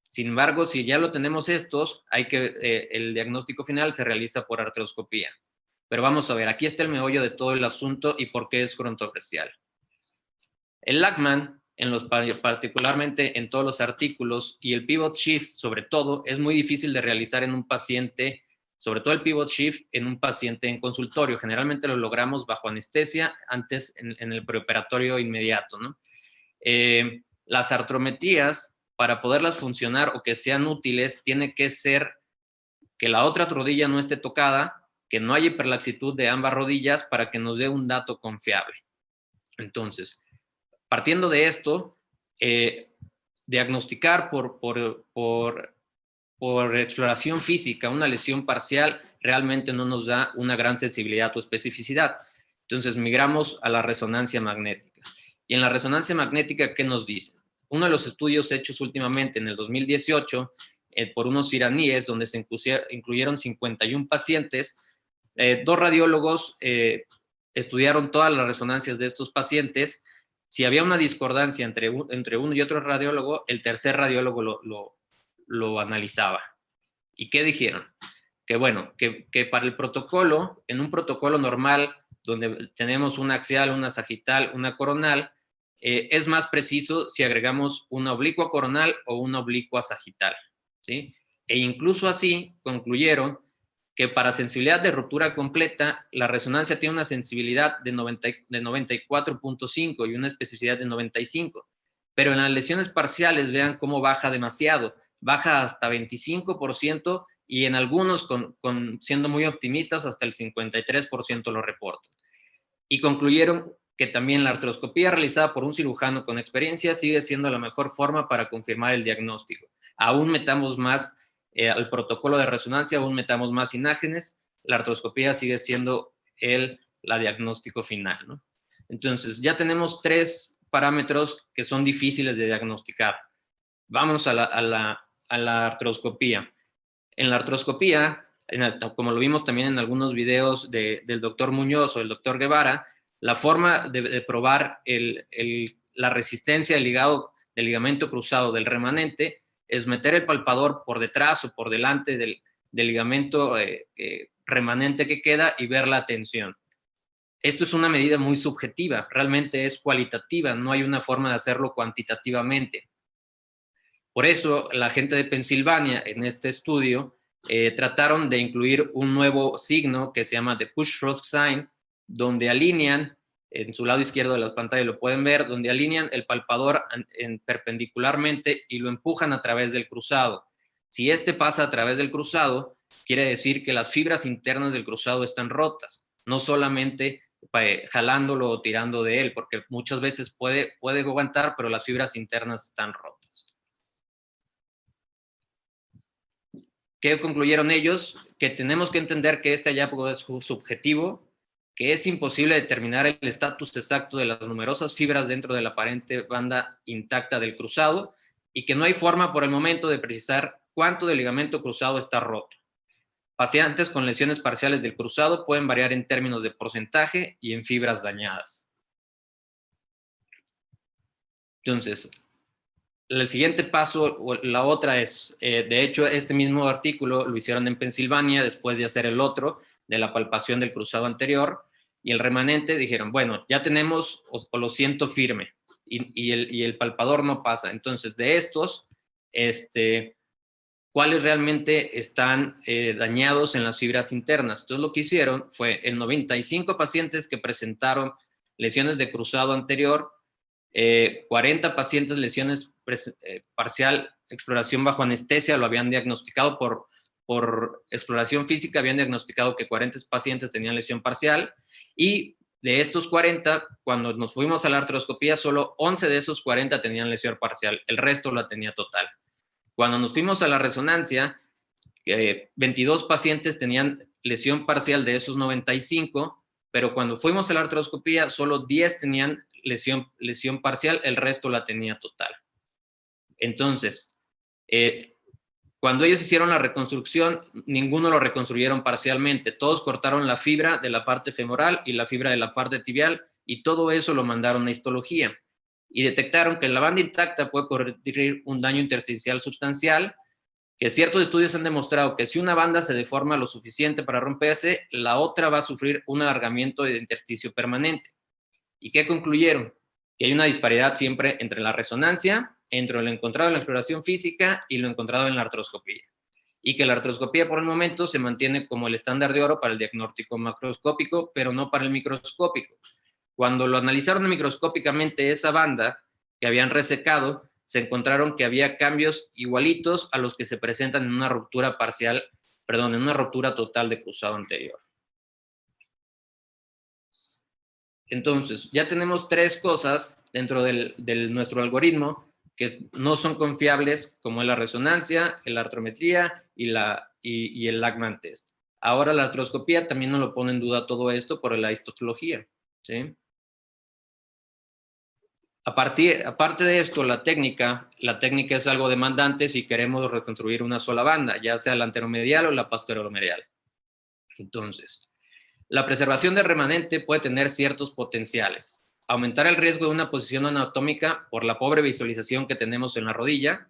[SPEAKER 5] Sin embargo, si ya lo tenemos el diagnóstico final se realiza por artroscopía. Pero vamos a ver, aquí está el meollo de todo el asunto y por qué es controversial. El Lachman, particularmente en todos los artículos, y el pivot shift sobre todo, es muy difícil de realizar en un paciente, sobre todo el pivot shift en un paciente en consultorio. Generalmente lo logramos bajo anestesia, antes en el preoperatorio inmediato, ¿no? Las artrometrías, para poderlas funcionar o que sean útiles, tiene que ser que la otra rodilla no esté tocada, que no haya hiperlaxitud de ambas rodillas para que nos dé un dato confiable. Entonces, partiendo de esto, diagnosticar por exploración física una lesión parcial realmente no nos da una gran sensibilidad o especificidad. Entonces, migramos a la resonancia magnética. Y en la resonancia magnética, ¿qué nos dice? uno de los estudios hechos últimamente en el 2018 por unos iraníes, donde se incluyeron 51 pacientes, 2 radiólogos estudiaron todas las resonancias de estos pacientes. Si había una discordancia entre uno y otro radiólogo, el tercer radiólogo lo analizaba. ¿Y qué dijeron? Que bueno, que para el protocolo, en un protocolo normal, donde tenemos una axial, una sagital, una coronal, es más preciso si agregamos una oblicua coronal o una oblicua sagital, ¿sí? E incluso así concluyeron que para sensibilidad de ruptura completa, la resonancia tiene una sensibilidad de 94.5 y una especificidad de 95. Pero en las lesiones parciales, vean cómo baja demasiado. Baja hasta 25% y en algunos, siendo muy optimistas, hasta el 53% lo reportan. Y concluyeron que también la artroscopía realizada por un cirujano con experiencia sigue siendo la mejor forma para confirmar el diagnóstico. Aún metamos más al protocolo de resonancia, aún metamos más imágenes, la artroscopía sigue siendo la diagnóstico final, ¿no? Entonces, ya tenemos 3 parámetros que son difíciles de diagnosticar. Vamos a la artroscopía. En la artroscopía, como lo vimos también en algunos videos del doctor Muñoz o del doctor Guevara, la forma de probar la resistencia del ligamento cruzado del remanente es meter el palpador por detrás o por delante del ligamento remanente que queda y ver la tensión. Esto es una medida muy subjetiva, realmente es cualitativa, no hay una forma de hacerlo cuantitativamente. Por eso, la gente de Pensilvania, en este estudio, trataron de incluir un nuevo signo que se llama The Push-Through Sign, donde alinean, en su lado izquierdo de la pantalla lo pueden ver, donde alinean el palpador perpendicularmente y lo empujan a través del cruzado. Si este pasa a través del cruzado, quiere decir que las fibras internas del cruzado están rotas, no solamente jalándolo o tirando de él, porque muchas veces puede aguantar, pero las fibras internas están rotas. ¿Qué concluyeron ellos? Que tenemos que entender que este hallazgo es subjetivo, que es imposible determinar el estatus exacto de las numerosas fibras dentro de la aparente banda intacta del cruzado y que no hay forma por el momento de precisar cuánto del ligamento cruzado está roto. Pacientes con lesiones parciales del cruzado pueden variar en términos de porcentaje y en fibras dañadas. Entonces, el siguiente paso, la otra es, de hecho, este mismo artículo lo hicieron en Pensilvania después de hacer el otro, de la palpación del cruzado anterior, y el remanente dijeron, bueno, ya tenemos, o lo siento firme, y el palpador no pasa. Entonces, de estos, ¿cuáles realmente están dañados en las fibras internas? Entonces, lo que hicieron fue, en 95 pacientes que presentaron lesiones de cruzado anterior, 40 pacientes lesiones parcial, exploración bajo anestesia, lo habían diagnosticado por exploración física, habían diagnosticado que 40 pacientes tenían lesión parcial, y de estos 40, cuando nos fuimos a la artroscopía, solo 11 de esos 40 tenían lesión parcial, el resto la tenía total. Cuando nos fuimos a la resonancia, 22 pacientes tenían lesión parcial de esos 95, pero cuando fuimos a la artroscopía, solo 10 tenían lesión parcial, el resto la tenía total. Entonces, cuando ellos hicieron la reconstrucción, ninguno lo reconstruyeron parcialmente. Todos cortaron la fibra de la parte femoral y la fibra de la parte tibial, y todo eso lo mandaron a histología. Y detectaron que la banda intacta puede corregir un daño intersticial sustancial, que ciertos estudios han demostrado que si una banda se deforma lo suficiente para romperse, la otra va a sufrir un alargamiento de intersticio permanente. ¿Y qué concluyeron? Que hay una disparidad siempre entre la resonancia, entre lo encontrado en la exploración física y lo encontrado en la artroscopía. Y que la artroscopía por el momento se mantiene como el estándar de oro para el diagnóstico macroscópico, pero no para el microscópico. Cuando lo analizaron microscópicamente esa banda que habían resecado, se encontraron que había cambios igualitos a los que se presentan en una ruptura parcial, perdón, en una ruptura total de cruzado anterior. Entonces, ya tenemos 3 cosas dentro de nuestro algoritmo que no son confiables, como es la resonancia, la artrometría y el Lachman test. Ahora la artroscopía también nos lo pone en duda todo esto por la histología, ¿sí? Aparte de esto, la técnica es algo demandante si queremos reconstruir una sola banda, ya sea la anteromedial o la posteromedial. Entonces, la preservación del remanente puede tener ciertos potenciales. Aumentar el riesgo de una posición anatómica por la pobre visualización que tenemos en la rodilla.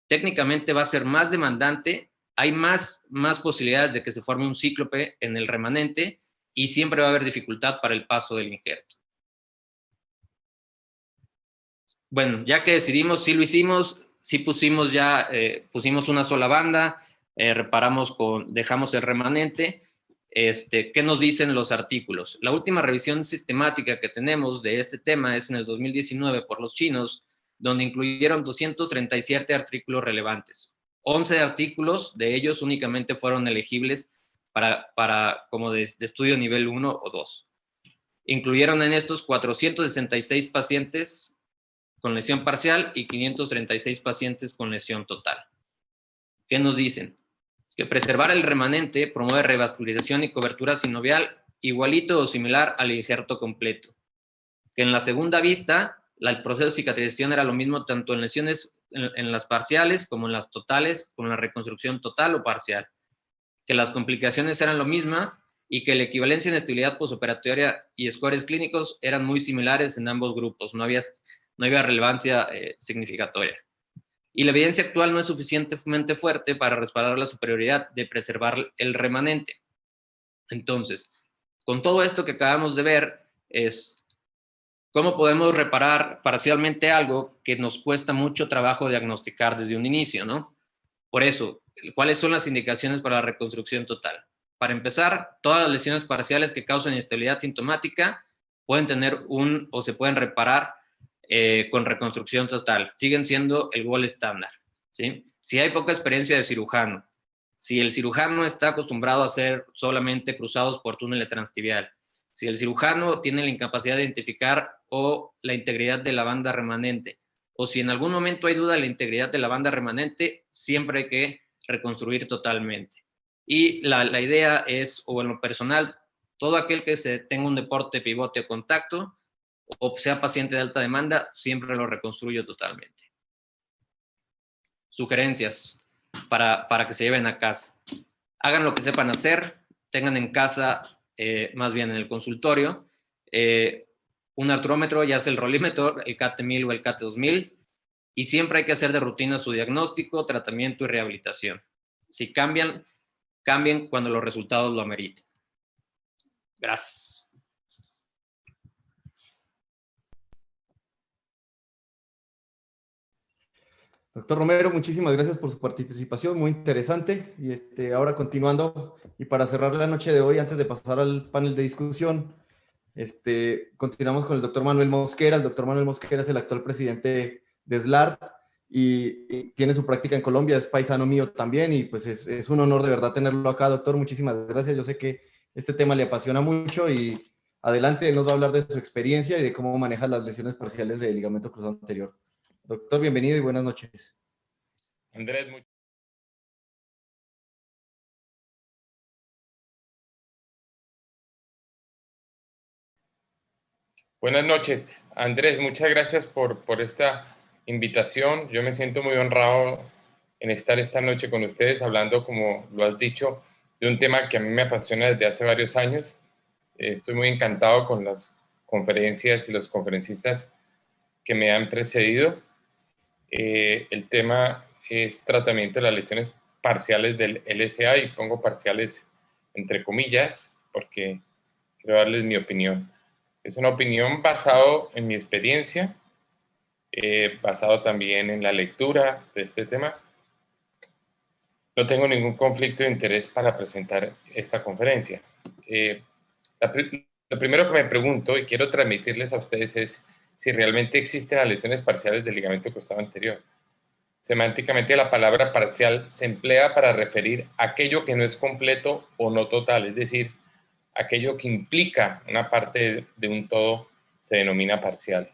[SPEAKER 5] Técnicamente va a ser más demandante, hay más posibilidades de que se forme un cíclope en el remanente y siempre va a haber dificultad para el paso del injerto. Bueno, ya que decidimos, sí lo hicimos, sí pusimos pusimos una sola banda, dejamos el remanente. ¿Qué nos dicen los artículos? La última revisión sistemática que tenemos de este tema es en el 2019 por los chinos, donde incluyeron 237 artículos relevantes. 11 artículos de ellos únicamente fueron elegibles como de estudio nivel 1 o 2. Incluyeron en estos 466 pacientes con lesión parcial y 536 pacientes con lesión total. ¿Qué nos dicen? Que preservar el remanente promueve revascularización y cobertura sinovial igualito o similar al injerto completo. Que en la segunda vista, el proceso de cicatrización era lo mismo tanto en lesiones en las parciales como en las totales, con la reconstrucción total o parcial. Que las complicaciones eran lo mismas y que la equivalencia en estabilidad posoperatoria y scores clínicos eran muy similares en ambos grupos. No había relevancia significatoria. Y la evidencia actual no es suficientemente fuerte para respaldar la superioridad de preservar el remanente. Entonces, con todo esto que acabamos de ver, es cómo podemos reparar parcialmente algo que nos cuesta mucho trabajo diagnosticar desde un inicio, ¿no? Por eso, ¿cuáles son las indicaciones para la reconstrucción total? Para empezar, todas las lesiones parciales que causan inestabilidad sintomática pueden tener o se pueden reparar con reconstrucción total. Siguen siendo el gol estándar, ¿sí? Si hay poca experiencia de cirujano, si el cirujano está acostumbrado a hacer solamente cruzados por túnel transtibial, si el cirujano tiene la incapacidad de identificar o la integridad de la banda remanente, o si en algún momento hay duda de la integridad de la banda remanente, siempre hay que reconstruir totalmente. Y la idea es, o en lo personal, todo aquel que tenga un deporte, pivote o contacto, o sea paciente de alta demanda, siempre lo reconstruyo totalmente. Sugerencias para que se lleven a casa. Hagan lo que sepan hacer, tengan en casa, más bien en el consultorio, un artrómetro, ya sea el rolímetro, el CAT-1000 o el CAT-2000, y siempre hay que hacer de rutina su diagnóstico, tratamiento y rehabilitación. Si cambien cuando los resultados lo ameriten. Gracias.
[SPEAKER 2] Doctor Romero, muchísimas gracias por su participación, muy interesante. Y ahora continuando, y para cerrar la noche de hoy, antes de pasar al panel de discusión, continuamos con el doctor Manuel Mosquera. El doctor Manuel Mosquera es el actual presidente de SLART y tiene su práctica en Colombia, es paisano mío también, y pues es un honor de verdad tenerlo acá, doctor. Muchísimas gracias. Yo sé que este tema le apasiona mucho y adelante, él nos va a hablar de su experiencia y de cómo maneja las lesiones parciales del ligamento cruzado anterior. Doctor, bienvenido y buenas noches.
[SPEAKER 6] Andrés, buenas noches. Andrés, muchas gracias por esta invitación. Yo me siento muy honrado en estar esta noche con ustedes hablando, como lo has dicho, de un tema que a mí me apasiona desde hace varios años. Estoy muy encantado con las conferencias y los conferencistas que me han precedido. El tema es tratamiento de las lesiones parciales del LSA, y pongo parciales entre comillas porque quiero darles mi opinión. Es una opinión basado en mi experiencia, basado también en la lectura de este tema. No tengo ningún conflicto de interés para presentar esta conferencia. Lo primero que me pregunto y quiero transmitirles a ustedes es si realmente existen las lesiones parciales del ligamento cruzado anterior. Semánticamente, la palabra parcial se emplea para referir a aquello que no es completo o no total, es decir, aquello que implica una parte de un todo se denomina parcial.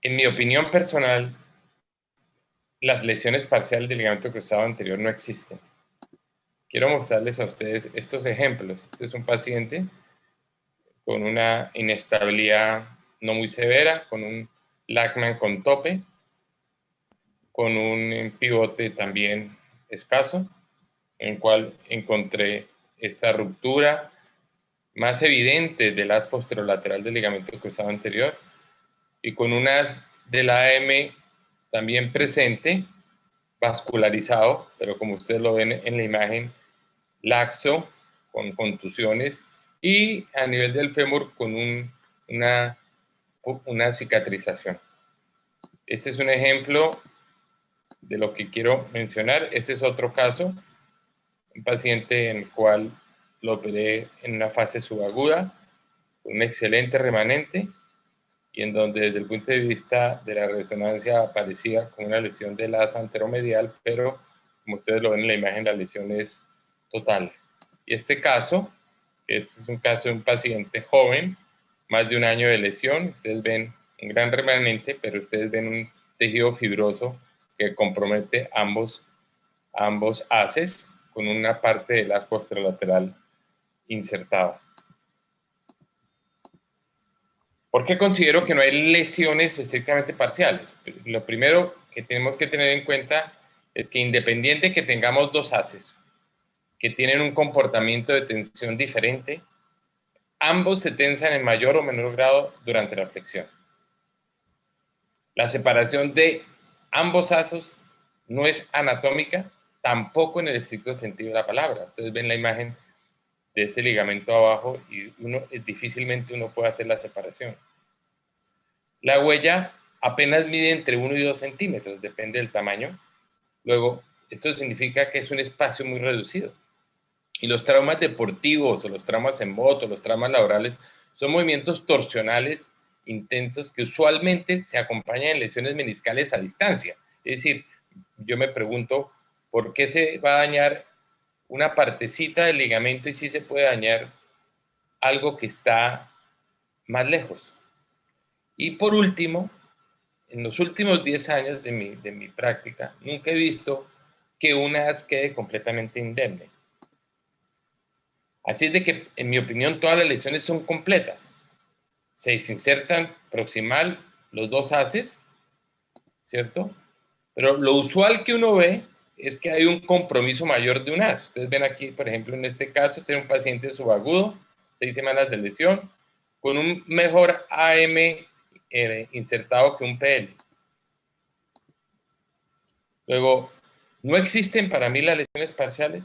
[SPEAKER 6] En mi opinión personal, las lesiones parciales del ligamento cruzado anterior no existen. Quiero mostrarles a ustedes estos ejemplos. Este es un paciente con una inestabilidad no muy severa, con un Lachman con tope, con un pivote también escaso, en el cual encontré esta ruptura más evidente del haz posterolateral del ligamento cruzado anterior y con un haz de la AM también presente, vascularizado, pero como ustedes lo ven en la imagen, laxo, con contusiones, y a nivel del fémur con una cicatrización. Este es un ejemplo de lo que quiero mencionar. Este es otro caso, un paciente en el cual lo operé en una fase subaguda, con un excelente remanente, y en donde desde el punto de vista de la resonancia aparecía con una lesión del haz anteromedial, pero como ustedes lo ven en la imagen, la lesión es total. Y este caso, este es un caso de un paciente joven, más de un año de lesión, ustedes ven un gran remanente, pero ustedes ven un tejido fibroso que compromete ambos haces, con una parte del haz posterolateral insertada. ¿Por qué considero que no hay lesiones estrictamente parciales? Lo primero que tenemos que tener en cuenta es que independiente que tengamos dos haces que tienen un comportamiento de tensión diferente, ambos se tensan en mayor o menor grado durante la flexión. La separación de ambos haces no es anatómica, tampoco en el estricto sentido de la palabra. Ustedes ven la imagen de este ligamento abajo y difícilmente uno puede hacer la separación. La huella apenas mide entre 1 y 2 centímetros, depende del tamaño. Luego, esto significa que es un espacio muy reducido. Y los traumas deportivos o los traumas en moto, los traumas laborales, son movimientos torsionales intensos que usualmente se acompañan en lesiones meniscales a distancia. Es decir, yo me pregunto, ¿por qué se va a dañar una partecita del ligamento y sí se puede dañar algo que está más lejos? Y por último, en los últimos 10 años de mi práctica, nunca he visto que una haz quede completamente indemne. Así es de que, en mi opinión, todas las lesiones son completas. Se insertan proximal los dos haces, ¿cierto? Pero lo usual que uno ve es que hay un compromiso mayor de un haz. Ustedes ven aquí, por ejemplo, en este caso, tiene un paciente subagudo, 6 semanas de lesión, con un mejor AM insertado que un PL. Luego, no existen para mí las lesiones parciales,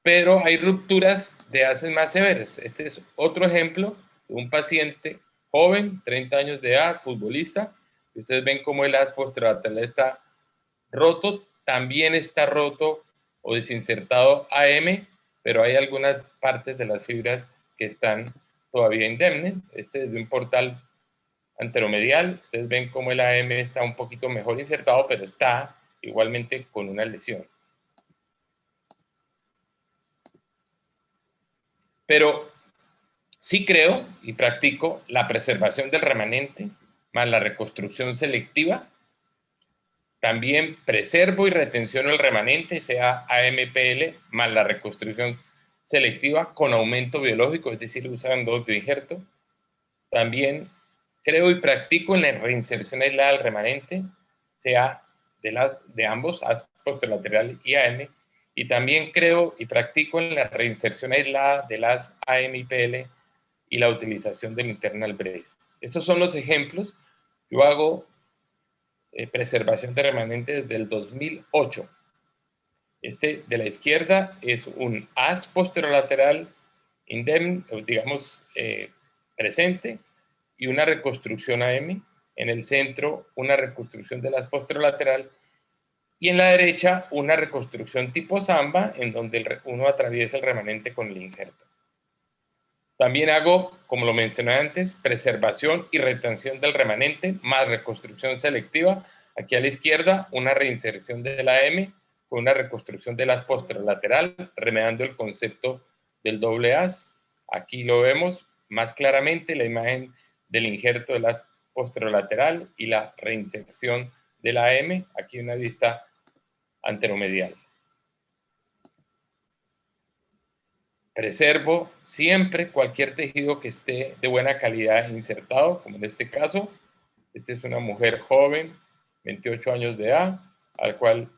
[SPEAKER 6] pero hay rupturas de haces más severas. Este es otro ejemplo de un paciente joven, 30 años de edad, futbolista. Ustedes ven cómo el haz posterolateral está roto, también está roto o desinsertado AM, pero hay algunas partes de las fibras que están todavía indemnes. Este es de un portal anteromedial. Ustedes ven cómo el AM está un poquito mejor insertado, pero está igualmente con una lesión. Pero sí creo y practico la preservación del remanente más la reconstrucción selectiva. También preservo y retenciono el remanente, sea AMPL, más la reconstrucción selectiva con aumento biológico, es decir, usando bioinjerto. También creo y practico en la reinserción aislada del remanente, sea de ambos, haz posterolateral y AM. Y también creo y practico en la reinserción aislada de las AMPL y la utilización del internal brace. Estos son los ejemplos. Yo hago preservación de remanente desde el 2008. Este de la izquierda es un haz posterolateral indemne, digamos, presente, y una reconstrucción AM. En el centro, una reconstrucción del haz posterolateral. Y en la derecha, una reconstrucción tipo Samba, en donde uno atraviesa el remanente con el injerto. También hago, como lo mencioné antes, preservación y retención del remanente, más reconstrucción selectiva. Aquí a la izquierda, una reinserción de la M con una reconstrucción del haz posterolateral, remedando el concepto del doble haz. Aquí lo vemos más claramente, la imagen del injerto del haz posterolateral y la reinserción de la M. Aquí una vista anteromedial. Preservo siempre cualquier tejido que esté de buena calidad insertado, como en este caso. Esta es una mujer joven, 28 años de edad, al cual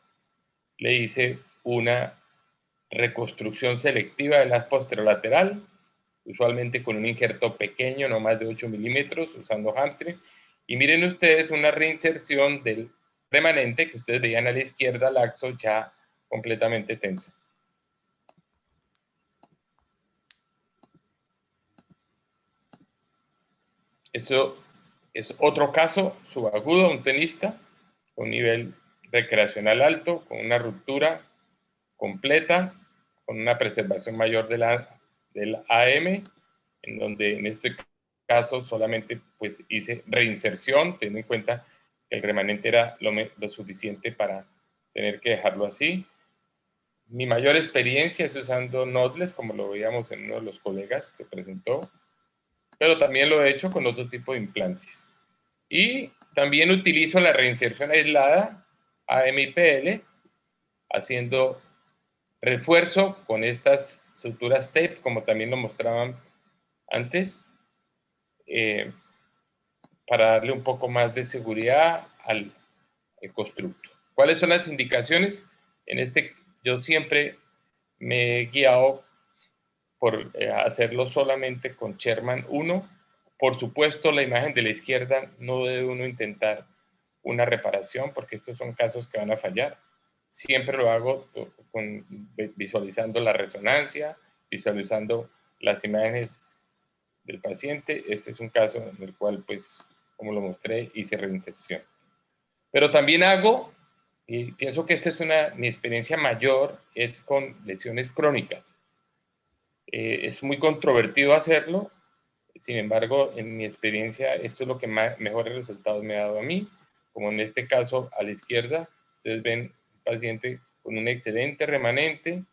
[SPEAKER 6] le hice una reconstrucción selectiva del haz posterolateral, usualmente con un injerto pequeño, no más de 8 milímetros, usando hamstring. Y miren ustedes una reinserción del remanente que ustedes veían a la izquierda, laxo, ya completamente tenso. Esto es otro caso subagudo, un tenista con nivel recreacional alto, con una ruptura completa, con una preservación mayor del AM, en donde en este caso solamente pues hice reinserción, teniendo en cuenta que el remanente era lo suficiente para tener que dejarlo así. Mi mayor experiencia es usando Knotless, como lo veíamos en uno de los colegas que presentó, pero también lo he hecho con otro tipo de implantes. Y también utilizo la reinserción aislada AMIPL, haciendo refuerzo con estas suturas tape, como también lo mostraban antes, para darle un poco más de seguridad al constructo. ¿Cuáles son las indicaciones? Yo siempre me he guiado por hacerlo solamente con Sherman 1. Por supuesto, la imagen de la izquierda no debe uno intentar una reparación, porque estos son casos que van a fallar. Siempre lo hago visualizando la resonancia, visualizando las imágenes del paciente. Este es un caso en el cual, pues, como lo mostré, hice reinserción. Pero también hago, y pienso que esta es mi experiencia mayor, es con lesiones crónicas. Es muy controvertido hacerlo, sin embargo, en mi experiencia, esto es lo que mejores resultados me ha dado a mí, como en este caso a la izquierda, ustedes ven un paciente con un excelente remanente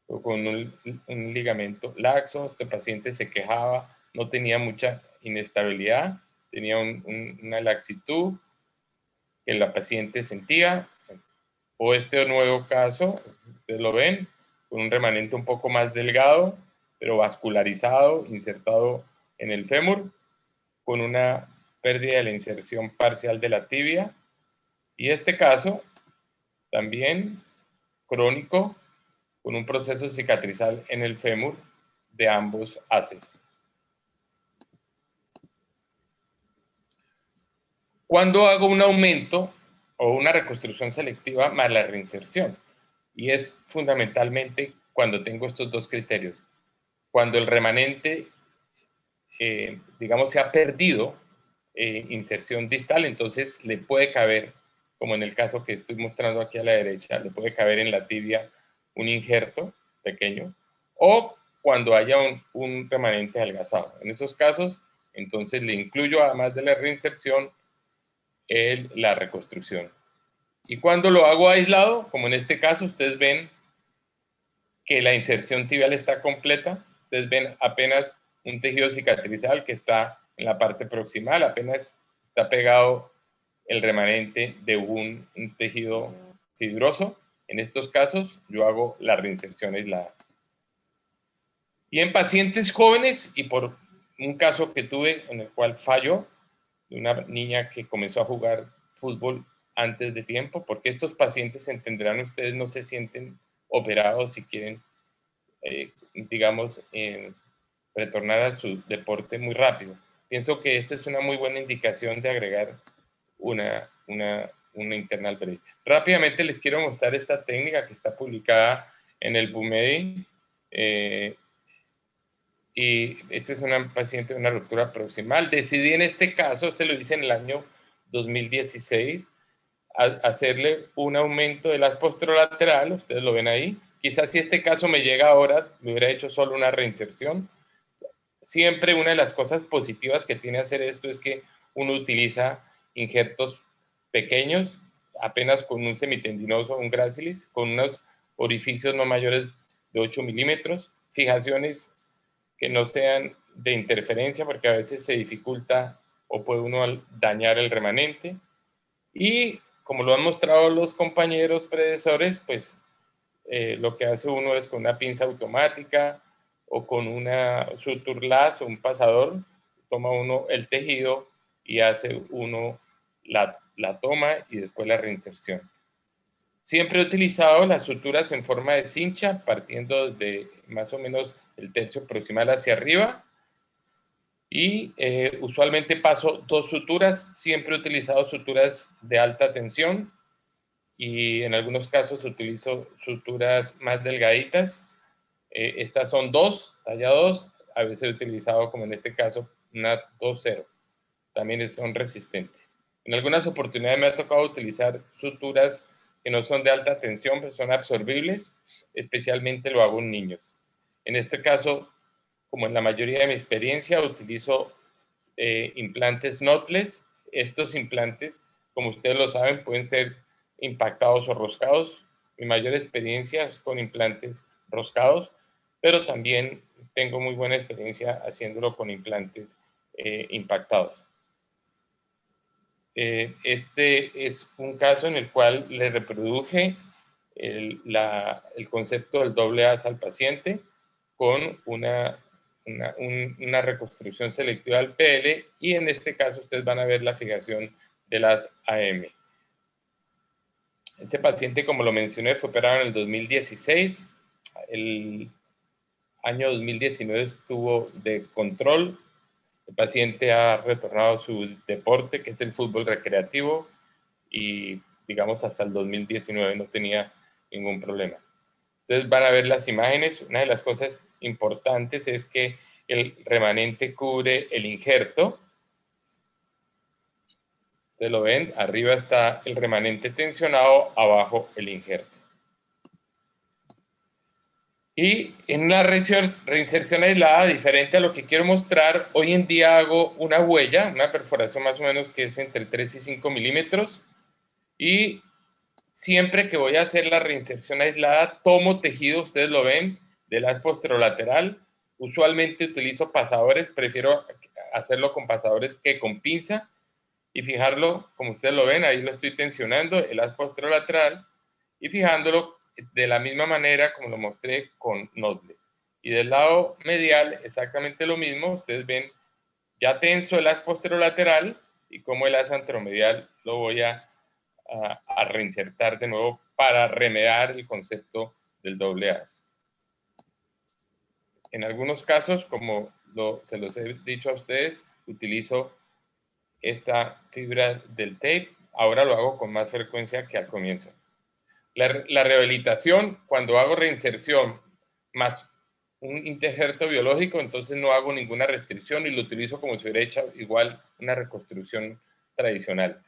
[SPEAKER 6] o con un ligamento laxo. Este paciente se quejaba, no tenía mucha inestabilidad, tenía una laxitud que la paciente sentía. O este nuevo caso, ustedes lo ven, con un remanente un poco más delgado, pero vascularizado, insertado en el fémur, con una pérdida de la inserción parcial de la tibia. Y este caso, también crónico, con un proceso cicatrizal en el fémur de ambos haces. Cuando hago un aumento o una reconstrucción selectiva más la reinserción, y es fundamentalmente cuando tengo estos dos criterios. Cuando el remanente, digamos, se ha perdido inserción distal, entonces le puede caber, como en el caso que estoy mostrando aquí a la derecha, le puede caber en la tibia un injerto pequeño, o cuando haya un remanente adelgazado. En esos casos, entonces le incluyo, además de la reinserción, la reconstrucción. Y cuando lo hago aislado, como en este caso, ustedes ven que la inserción tibial está completa. Ustedes ven apenas un tejido cicatrizal que está en la parte proximal, apenas está pegado el remanente de un tejido fibroso. En estos casos, yo hago la reinserción aislada. Y en pacientes jóvenes, y por un caso que tuve en el cual falló, de una niña que comenzó a jugar fútbol antes de tiempo, porque estos pacientes, entenderán ustedes, no se sienten operados si quieren, digamos, retornar a su deporte muy rápido. Pienso que esto es una muy buena indicación de agregar una internal brace. Rápidamente les quiero mostrar esta técnica que está publicada en el BUMEDI. Y esta es una paciente de una ruptura proximal. Decidí en este caso, lo hice en el año 2016, hacerle un aumento del haz posterolateral, ustedes lo ven ahí. Quizás si este caso me llega ahora, me hubiera hecho solo una reinserción. Siempre una de las cosas positivas que tiene hacer esto es que uno utiliza injertos pequeños, apenas con un semitendinoso, un gracilis, con unos orificios no mayores de 8 milímetros, fijaciones que no sean de interferencia, porque a veces se dificulta o puede uno dañar el remanente. Y como lo han mostrado los compañeros predecesores, pues lo que hace uno es con una pinza automática o con una suture lazo, un pasador, toma uno el tejido y hace uno la toma y después la reinserción. Siempre he utilizado las suturas en forma de cincha, partiendo de más o menos el tercio proximal hacia arriba. Y usualmente paso 2 suturas. Siempre he utilizado suturas de alta tensión. Y en algunos casos utilizo suturas más delgaditas. Estas son 2, talla 2. A veces he utilizado, como en este caso, una 2.0. También son resistentes. En algunas oportunidades me ha tocado utilizar suturas que no son de alta tensión, pero son absorbibles. Especialmente lo hago en niños. En este caso, como en la mayoría de mi experiencia, utilizo implantes knotless. Estos implantes, como ustedes lo saben, pueden ser impactados o roscados. Mi mayor experiencia es con implantes roscados, pero también tengo muy buena experiencia haciéndolo con implantes impactados. Este es un caso en el cual le reproduje el concepto del doble asa al paciente con una reconstrucción selectiva del PL, y en este caso ustedes van a ver la fijación de las AM. Este paciente, como lo mencioné, fue operado en el 2016. El año 2019 estuvo de control. El paciente ha retornado a su deporte, que es el fútbol recreativo, y digamos hasta el 2019 no tenía ningún problema. Entonces van a ver las imágenes. Una de las cosas importantes es que el remanente cubre el injerto. Ustedes lo ven, arriba está el remanente tensionado, abajo el injerto. Y en una reinserción aislada, diferente a lo que quiero mostrar, hoy en día hago una huella, una perforación más o menos que es entre 3 y 5 milímetros, y siempre que voy a hacer la reinserción aislada, tomo tejido, ustedes lo ven, del haz posterolateral. Usualmente utilizo pasadores, prefiero hacerlo con pasadores que con pinza, y fijarlo, como ustedes lo ven, ahí lo estoy tensionando, el haz posterolateral, y fijándolo de la misma manera como lo mostré con knotless. Y del lado medial, exactamente lo mismo. Ustedes ven ya tenso el haz posterolateral, y como el haz anteromedial lo voy a reinsertar de nuevo para remediar el concepto del doble haz. En algunos casos, como se los he dicho a ustedes, utilizo esta fibra del tape. Ahora lo hago con más frecuencia que al comienzo. La rehabilitación, cuando hago reinserción más un injerto biológico, entonces no hago ninguna restricción y lo utilizo como si hubiera hecho igual una reconstrucción tradicional.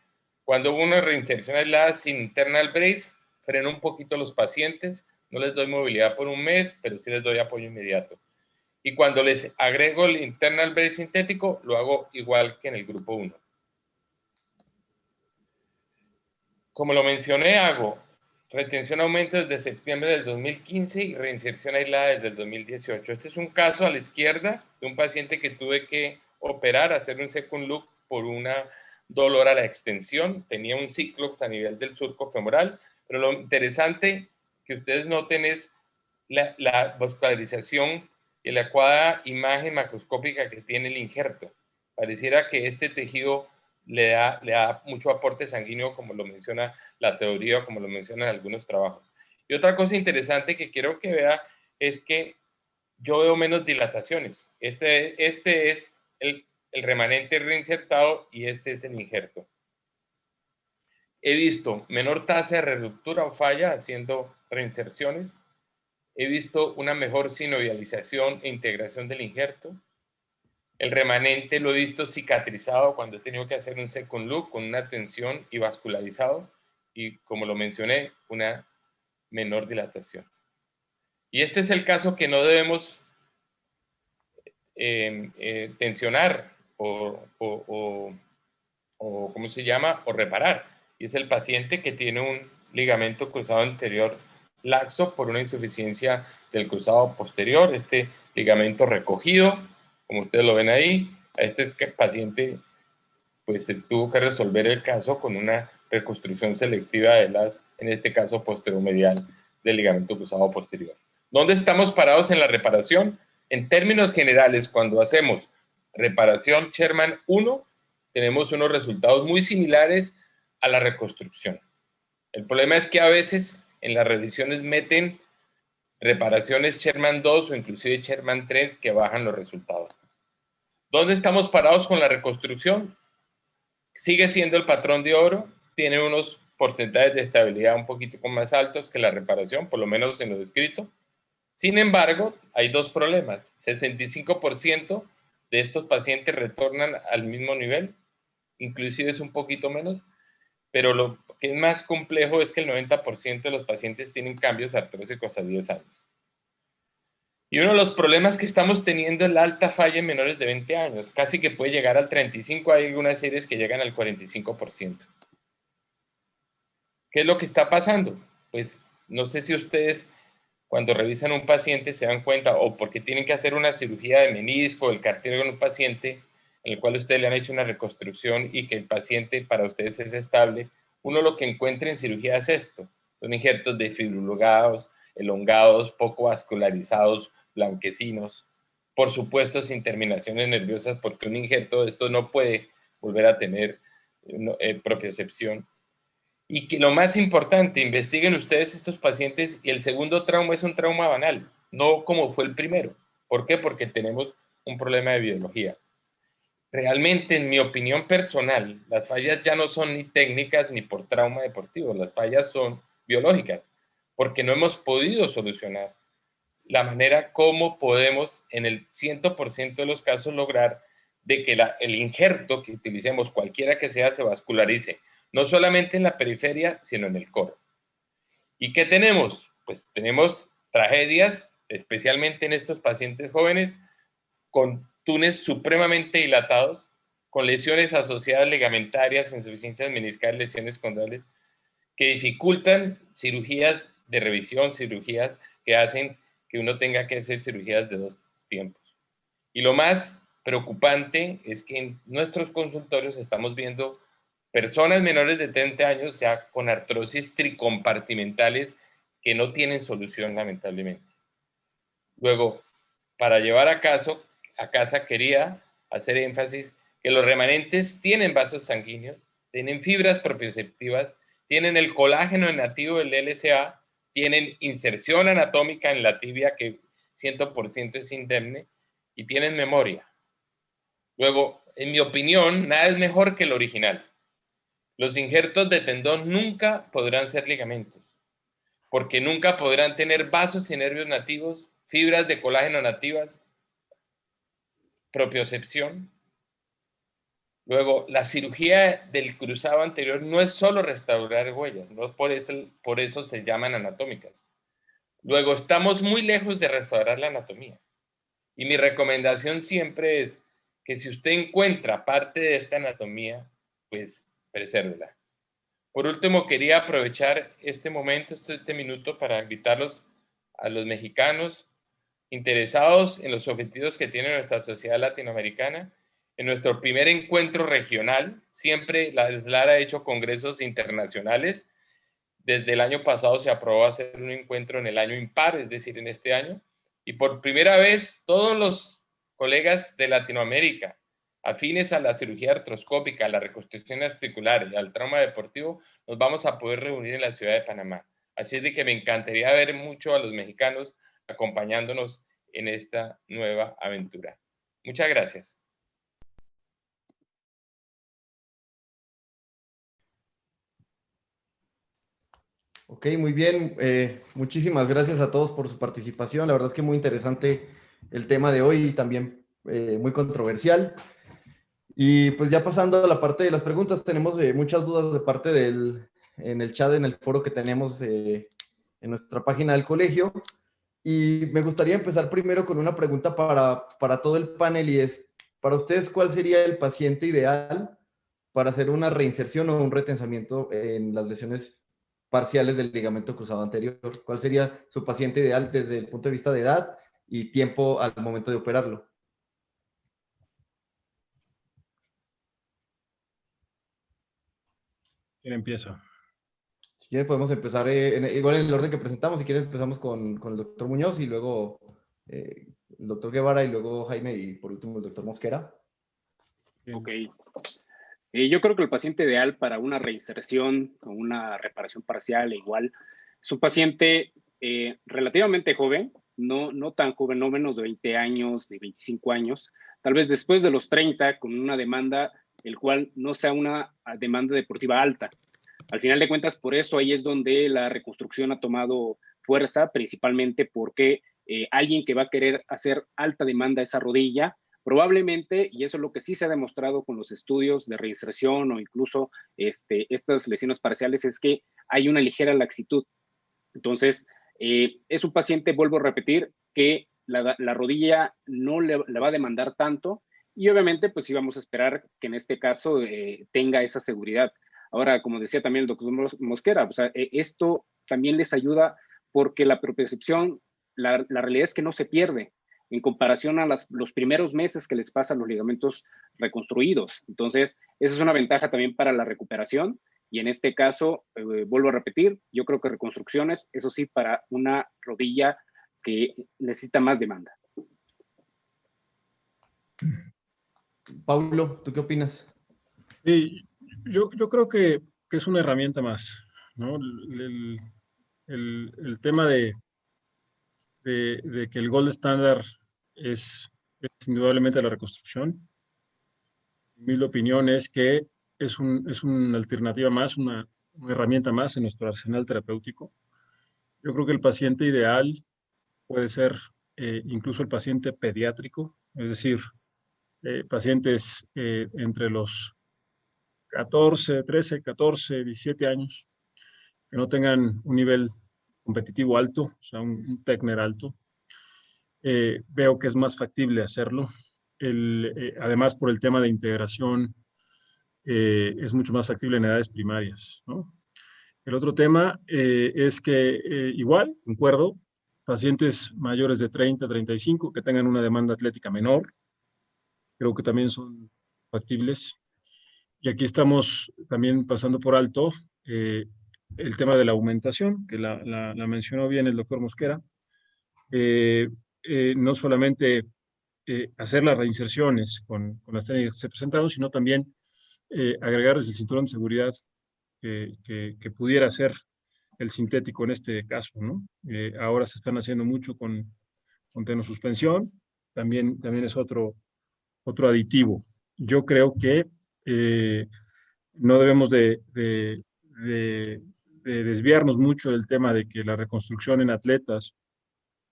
[SPEAKER 6] Cuando hago una reinserción aislada sin internal brace, freno un poquito a los pacientes, no les doy movilidad por un mes, pero sí les doy apoyo inmediato. Y cuando les agrego el internal brace sintético, lo hago igual que en el grupo 1. Como lo mencioné, hago retención aumento desde septiembre del 2015 y reinserción aislada desde el 2018. Este es un caso a la izquierda de un paciente que tuve que operar, hacer un second look por una dolor a la extensión. Tenía un cíclops a nivel del surco femoral, pero lo interesante que ustedes noten es la vascularización y la adecuada imagen macroscópica que tiene el injerto. Pareciera que este tejido le da mucho aporte sanguíneo, como lo menciona la teoría, como lo mencionan algunos trabajos. Y otra cosa interesante que quiero que vea es que yo veo menos dilataciones. Este es el remanente reinsertado y este es el injerto. He visto menor tasa de reductura o falla haciendo reinserciones. He visto una mejor sinovialización e integración del injerto. El remanente lo he visto cicatrizado cuando he tenido que hacer un second look con una tensión y vascularizado. Y como lo mencioné, una menor dilatación. Y este es el caso que no debemos tensionar o ¿cómo se llama? O reparar. Y es el paciente que tiene un ligamento cruzado anterior laxo por una insuficiencia del cruzado posterior. Este ligamento recogido, como ustedes lo ven ahí. A este paciente pues se tuvo que resolver el caso con una reconstrucción selectiva de las, en este caso, posteromedial del ligamento cruzado posterior. ¿Dónde estamos parados en la reparación? En términos generales, cuando hacemos reparación Sherman 1, tenemos unos resultados muy similares a la reconstrucción. El problema es que a veces en las revisiones meten reparaciones Sherman 2 o inclusive Sherman 3 que bajan los resultados. ¿Dónde estamos parados con la reconstrucción? Sigue siendo el patrón de oro, tiene unos porcentajes de estabilidad un poquito más altos que la reparación, por lo menos en lo descrito. Sin embargo, hay dos problemas. 65% de estos pacientes retornan al mismo nivel, inclusive es un poquito menos, pero lo que es más complejo es que el 90% de los pacientes tienen cambios artrósicos a 10 años. Y uno de los problemas que estamos teniendo es la alta falla en menores de 20 años, casi que puede llegar al 35%, hay algunas series que llegan al 45%. ¿Qué es lo que está pasando? Pues no sé si ustedes cuando revisan un paciente se dan cuenta, o porque tienen que hacer una cirugía de menisco, el cartílago en un paciente, en el cual ustedes le han hecho una reconstrucción y que el paciente para ustedes es estable, uno lo que encuentra en cirugía es esto, son injertos desfibrilados, elongados, poco vascularizados, blanquecinos, por supuesto sin terminaciones nerviosas, porque un injerto de esto no puede volver a tener propiocepción. Y que lo más importante, investiguen ustedes estos pacientes y el segundo trauma es un trauma banal, no como fue el primero. ¿Por qué? Porque tenemos un problema de biología. Realmente, en mi opinión personal, las fallas ya no son ni técnicas ni por trauma deportivo, las fallas son biológicas, porque no hemos podido solucionar la manera como podemos, en el 100% de los casos, lograr de que el injerto que utilicemos, cualquiera que sea, se vascularice, no solamente en la periferia, sino en el core. ¿Y qué tenemos? Pues tenemos tragedias, especialmente en estos pacientes jóvenes, con túneles supremamente dilatados, con lesiones asociadas ligamentarias, insuficiencias meniscales, lesiones condrales, que dificultan cirugías de revisión, cirugías que hacen que uno tenga que hacer cirugías de 2 tiempos. Y lo más preocupante es que en nuestros consultorios estamos viendo personas menores de 30 años ya con artrosis tricompartimentales que no tienen solución, lamentablemente. Luego, para llevar a casa quería hacer énfasis que los remanentes tienen vasos sanguíneos, tienen fibras propioceptivas, tienen el colágeno nativo del LSA, tienen inserción anatómica en la tibia que 100% es indemne y tienen memoria. Luego, en mi opinión, nada es mejor que el original. Los injertos de tendón nunca podrán ser ligamentos, porque nunca podrán tener vasos y nervios nativos, fibras de colágeno nativas, propiocepción. Luego, la cirugía del cruzado anterior no es solo restaurar huellas, no por eso se llaman anatómicas. Luego, estamos muy lejos de restaurar la anatomía. Y mi recomendación siempre es que si usted encuentra parte de esta anatomía, pues presérvela. Por último, quería aprovechar este momento, este minuto, para invitarlos a los mexicanos interesados en los objetivos que tiene nuestra sociedad latinoamericana. En nuestro primer encuentro regional, siempre la SLAR ha hecho congresos internacionales. Desde el año pasado se aprobó hacer un encuentro en el año impar, es decir, en este año. Y por primera vez, todos los colegas de Latinoamérica afines a la cirugía artroscópica, a la reconstrucción articular y al trauma deportivo, nos vamos a poder reunir en la ciudad de Panamá. Así es de que me encantaría ver mucho a los mexicanos acompañándonos en esta nueva aventura. Muchas gracias.
[SPEAKER 2] Ok, muy bien. Muchísimas gracias a todos por su participación. La verdad es que muy interesante el tema de hoy y también muy controversial. Y pues ya pasando a la parte de las preguntas, tenemos muchas dudas de parte en el chat, en el foro que tenemos en nuestra página del colegio. Y me gustaría empezar primero con una pregunta para todo el panel y es, para ustedes, ¿cuál sería el paciente ideal para hacer una reinserción o un retensamiento en las lesiones parciales del ligamento cruzado anterior? ¿Cuál sería su paciente ideal desde el punto de vista de edad y tiempo al momento de operarlo?
[SPEAKER 4] ¿Quién empieza?
[SPEAKER 2] Si quieren podemos empezar igual en el orden que presentamos. Si quieren empezamos con el doctor Muñoz y luego el doctor Guevara y luego Jaime y por último el doctor Mosquera.
[SPEAKER 3] Ok. Yo creo que el paciente ideal para una reinserción o una reparación parcial igual es un paciente relativamente joven, no tan joven, no menos de 20 años, de 25 años, tal vez después de los 30, con una demanda, el cual no sea una demanda deportiva alta. Al final de cuentas, por eso ahí es donde la reconstrucción ha tomado fuerza, principalmente porque alguien que va a querer hacer alta demanda a esa rodilla, probablemente, y eso es lo que sí se ha demostrado con los estudios de reinserción o incluso estas lesiones parciales, es que hay una ligera laxitud. Entonces, es un paciente, vuelvo a repetir, que la rodilla no le va a demandar tanto y obviamente pues sí vamos a esperar que en este caso tenga esa seguridad. Ahora, como decía también el doctor Mosquera, o sea, esto también les ayuda porque la propiocepción, la realidad es que no se pierde en comparación a los primeros meses que les pasan los ligamentos reconstruidos. Entonces, esa es una ventaja también para la recuperación. Y en este caso, vuelvo a repetir, yo creo que reconstrucciones, eso sí, para una rodilla que necesita más demanda.
[SPEAKER 2] Paulo, ¿tú qué opinas?
[SPEAKER 4] Sí, yo creo que es una herramienta más, ¿no? El tema de que el gold standard es indudablemente la reconstrucción. Mi opinión es que es una alternativa más, una herramienta más en nuestro arsenal terapéutico. Yo creo que el paciente ideal puede ser incluso el paciente pediátrico, es decir, pacientes entre los 13, 14, 17 años, que no tengan un nivel competitivo alto, o sea, un Tecner alto. Veo que es más factible hacerlo. Además, por el tema de integración, es mucho más factible en edades primarias, ¿no? El otro tema es que igual, concuerdo, pacientes mayores de 30, 35 que tengan una demanda atlética menor, creo que también son factibles. Y aquí estamos también pasando por alto el tema de la aumentación, que la mencionó bien el doctor Mosquera. No solamente hacer las reinserciones con las técnicas que se presentaron, sino también agregarles el cinturón de seguridad que pudiera ser el sintético en este caso, ¿no? Ahora se están haciendo mucho con tenosuspensión, también es otro aditivo. Yo creo que no debemos de desviarnos mucho del tema de que la reconstrucción en atletas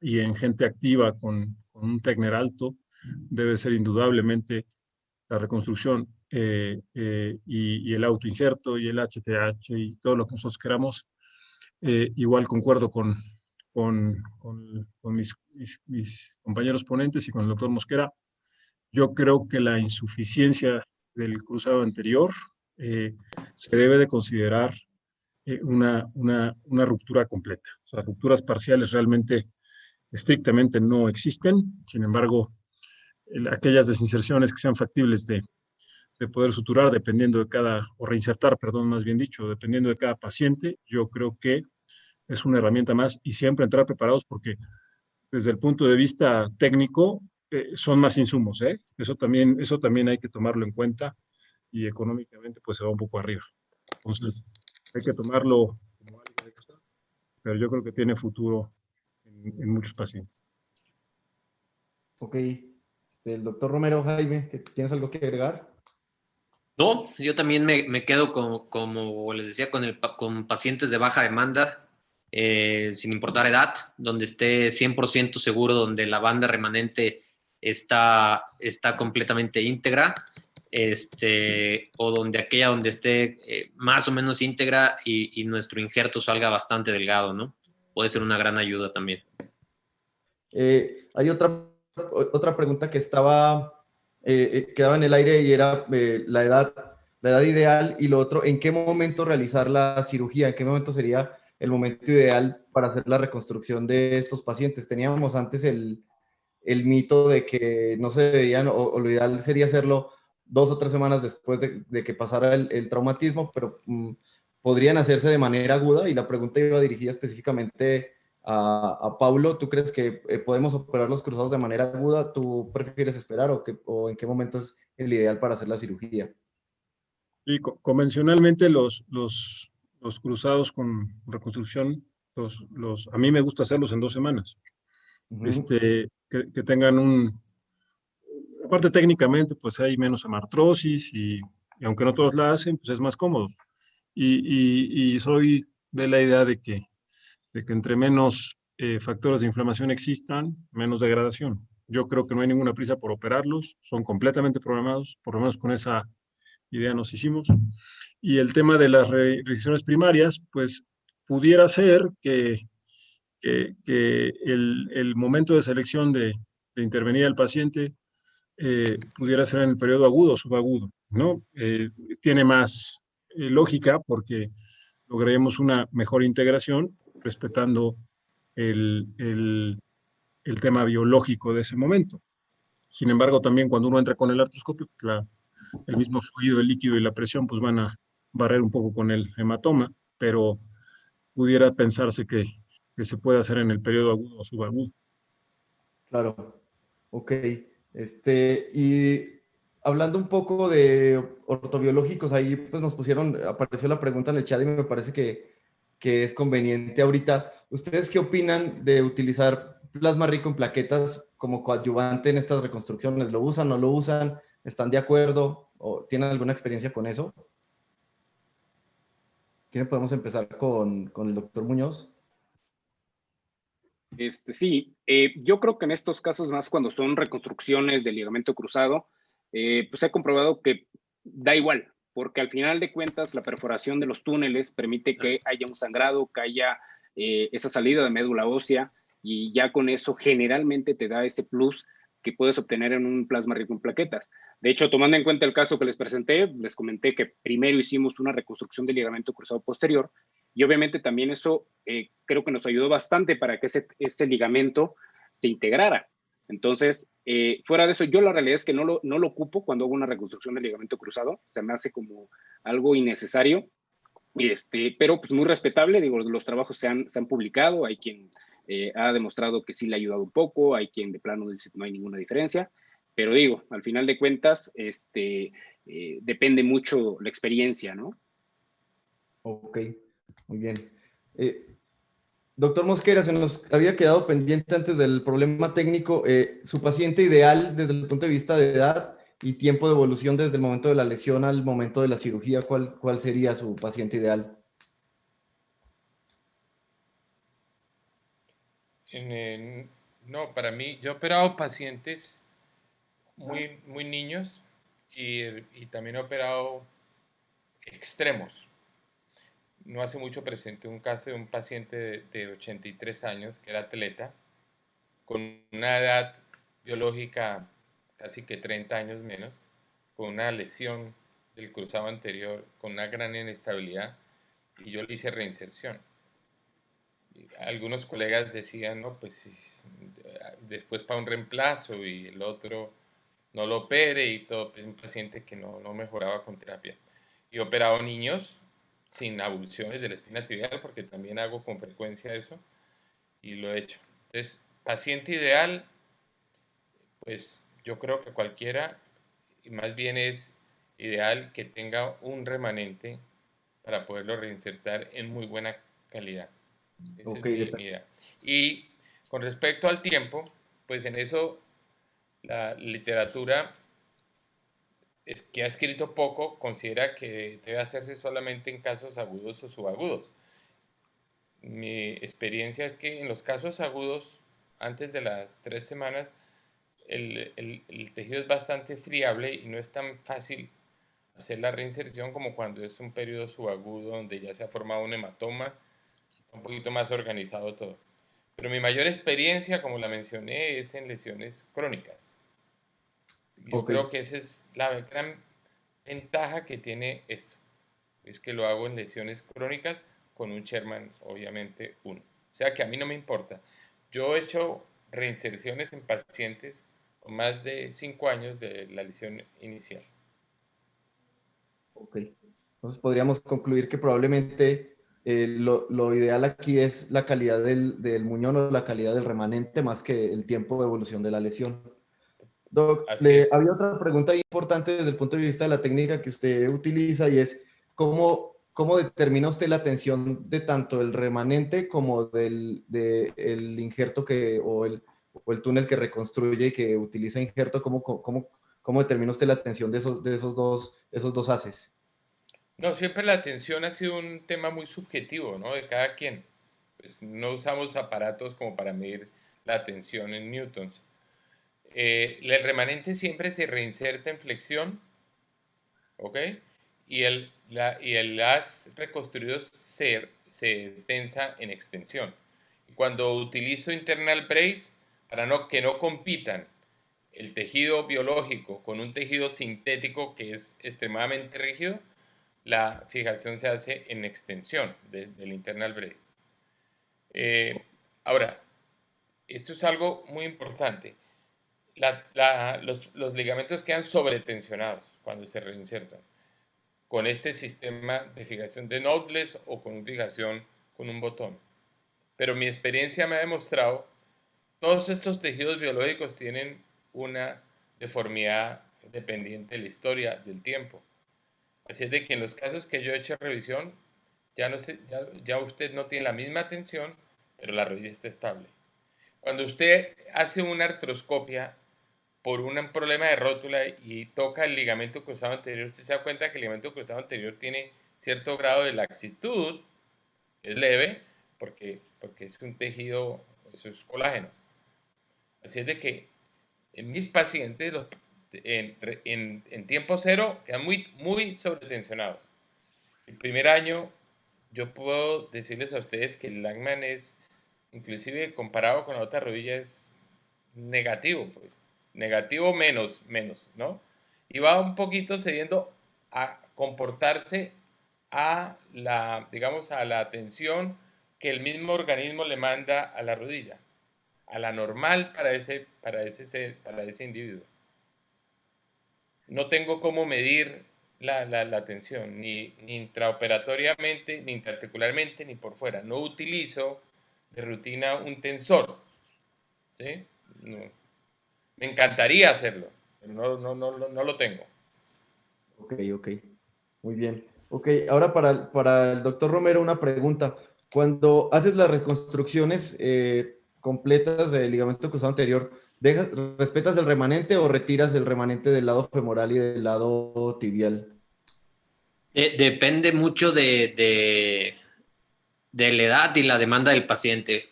[SPEAKER 4] y en gente activa con un Tecner alto debe ser indudablemente la reconstrucción y el autoinjerto y el HTH y todo lo que nosotros queramos. Igual concuerdo con mis compañeros ponentes y con el doctor Mosquera. Yo creo que la insuficiencia del cruzado anterior se debe de considerar una ruptura completa. O sea, rupturas parciales realmente estrictamente no existen. Sin embargo, aquellas desinserciones que sean factibles de poder suturar dependiendo de o reinsertar, perdón, más bien dicho, dependiendo de cada paciente, yo creo que es una herramienta más y siempre entrar preparados porque desde el punto de vista técnico son más insumos, ¿eh? Eso también hay que tomarlo en cuenta y económicamente pues se va un poco arriba. Entonces hay que tomarlo como algo extra, pero yo creo que tiene futuro en muchos pacientes.
[SPEAKER 2] Ok, el doctor Romero, Jaime, ¿tienes algo que agregar?
[SPEAKER 5] No, yo también me quedo como les decía, con pacientes de baja demanda, sin importar edad, donde esté 100% seguro, donde la banda remanente está completamente íntegra, o donde esté más o menos íntegra y nuestro injerto salga bastante delgado, ¿no? Puede ser una gran ayuda también.
[SPEAKER 2] Hay otra pregunta que quedaba en el aire y era la edad ideal y lo otro, ¿en qué momento realizar la cirugía? ¿En qué momento sería el momento ideal para hacer la reconstrucción de estos pacientes? Teníamos antes el mito de que no se debían, o lo ideal sería hacerlo 2 o 3 semanas después de que pasara el traumatismo, pero podrían hacerse de manera aguda y la pregunta iba dirigida específicamente a Paulo. ¿Tú crees que podemos operar los cruzados de manera aguda? ¿Tú prefieres esperar o en qué momento es el ideal para hacer la cirugía?
[SPEAKER 4] Y convencionalmente los cruzados con reconstrucción, a mí me gusta hacerlos en 2 semanas. Que tengan aparte técnicamente, pues hay menos hemartrosis y aunque no todos la hacen, pues es más cómodo. Y soy de la idea de que entre menos factores de inflamación existan, menos degradación. Yo creo que no hay ninguna prisa por operarlos, son completamente programados, por lo menos con esa idea nos hicimos. Y el tema de las revisiones primarias, pues pudiera ser que el momento de selección de intervenir al paciente pudiera ser en el periodo agudo o subagudo, ¿no? Tiene más lógica porque lograremos una mejor integración respetando el, el, el tema biológico de ese momento. Sin embargo, también cuando uno entra con el artroscopio, pues el mismo fluido, el líquido y la presión pues van a barrer un poco con el hematoma, pero pudiera pensarse que se puede hacer en el periodo agudo o subagudo.
[SPEAKER 2] Claro, ok. Y hablando un poco de ortobiológicos, ahí pues apareció la pregunta en el chat y me parece que es conveniente ahorita. ¿Ustedes qué opinan de utilizar plasma rico en plaquetas como coadyuvante en estas reconstrucciones? ¿Lo usan, no lo usan? ¿Están de acuerdo? ¿O tienen alguna experiencia con eso? ¿Quién podemos empezar con el doctor Muñoz?
[SPEAKER 3] Sí, yo creo que en estos casos, más cuando son reconstrucciones del ligamento cruzado, pues he comprobado que da igual, porque al final de cuentas la perforación de los túneles permite que haya un sangrado, que haya esa salida de médula ósea, y ya con eso generalmente te da ese plus que puedes obtener en un plasma rico en plaquetas. De hecho, tomando en cuenta el caso que les presenté, les comenté que primero hicimos una reconstrucción del ligamento cruzado posterior, y obviamente también eso creo que nos ayudó bastante para que ese ligamento se integrara. Entonces, fuera de eso, yo la realidad es que no lo ocupo cuando hago una reconstrucción del ligamento cruzado. Se me hace como algo innecesario, pero pues muy respetable. Digo, los trabajos se han publicado. Hay quien ha demostrado que sí le ha ayudado un poco. Hay quien de plano dice que no hay ninguna diferencia. Pero digo, al final de cuentas, depende mucho la experiencia, ¿no?
[SPEAKER 2] Ok, muy bien. Doctor Mosquera, se nos había quedado pendiente antes del problema técnico, su paciente ideal desde el punto de vista de edad y tiempo de evolución desde el momento de la lesión al momento de la cirugía, ¿cuál sería su paciente ideal?
[SPEAKER 6] No, para mí, yo he operado pacientes muy, muy niños y también he operado extremos. No hace mucho presenté un caso de un paciente de 83 años que era atleta, con una edad biológica casi que 30 años menos, con una lesión del cruzado anterior, con una gran inestabilidad, y yo le hice reinserción. Algunos colegas decían, no, pues después para un reemplazo y el otro no lo opere y todo, pues un paciente que no mejoraba con terapia. Y he operado niños sin abulsiones de la espina tibial, porque también hago con frecuencia eso, y lo he hecho. Entonces, paciente ideal, pues yo creo que cualquiera, y más bien es ideal que tenga un remanente para poderlo reinsertar en muy buena calidad. Esa
[SPEAKER 2] Ok,
[SPEAKER 6] es mi idea. Y con respecto al tiempo, pues en eso la literatura que ha escrito poco considera que debe hacerse solamente en casos agudos o subagudos. Mi experiencia es que en los casos agudos, antes de las 3 semanas, el tejido es bastante friable y no es tan fácil hacer la reinserción como cuando es un periodo subagudo donde ya se ha formado un hematoma, un poquito más organizado todo. Pero mi mayor experiencia, como la mencioné, es en lesiones crónicas. Yo
[SPEAKER 2] ok,
[SPEAKER 6] creo que esa es la gran ventaja que tiene esto. Es que lo hago en lesiones crónicas con un Sherman, obviamente, 1. O sea que a mí no me importa. Yo he hecho reinserciones en pacientes con más de 5 años de la lesión inicial.
[SPEAKER 2] ok. Entonces podríamos concluir que probablemente lo ideal aquí es la calidad del muñón o la calidad del remanente más que el tiempo de evolución de la lesión. Doc, había otra pregunta importante desde el punto de vista de la técnica que usted utiliza y es ¿cómo determina usted la tensión de tanto el remanente como del injerto o el túnel que reconstruye y que utiliza injerto? ¿Cómo determina usted la tensión de esos dos haces?
[SPEAKER 6] No, siempre la tensión ha sido un tema muy subjetivo, ¿no? De cada quien. Pues no usamos aparatos como para medir la tensión en newtons. El remanente siempre se reinserta en flexión, ¿ok? Y el haz reconstruido se tensa en extensión. Y cuando utilizo internal brace, que no compitan el tejido biológico con un tejido sintético que es extremadamente rígido, la fijación se hace en extensión del internal brace. Ahora, esto es algo muy importante. Los ligamentos quedan sobretensionados cuando se reinsertan con este sistema de fijación de knotless o con fijación con un botón. Pero mi experiencia me ha demostrado, todos estos tejidos biológicos tienen una deformidad dependiente de la historia, del tiempo. Así es de que en los casos que yo he hecho revisión, ya usted no tiene la misma tensión, pero la rodilla está estable. Cuando usted hace una artroscopia por un problema de rótula y toca el ligamento cruzado anterior, usted se da cuenta que el ligamento cruzado anterior tiene cierto grado de laxitud, es leve, porque es un tejido, eso es colágeno. Así es de que en mis pacientes, en tiempo cero, quedan muy sobretensionados. El primer año, yo puedo decirles a ustedes que el Langman es, inclusive comparado con la otra rodilla, es negativo, pues. Negativo menos, ¿no? Y va un poquito cediendo a comportarse a digamos, a la atención que el mismo organismo le manda a la rodilla, a la normal para ese individuo. No tengo cómo medir la tensión, ni intraoperatoriamente, ni interarticularmente, ni por fuera. No utilizo de rutina un tensor, ¿sí? No. Me encantaría hacerlo, pero no lo tengo.
[SPEAKER 2] Ok. Muy bien. Ok, ahora para el doctor Romero una pregunta. Cuando haces las reconstrucciones completas del ligamento cruzado anterior, ¿respetas el remanente o retiras el remanente del lado femoral y del lado tibial?
[SPEAKER 5] Depende mucho de la edad y la demanda del paciente.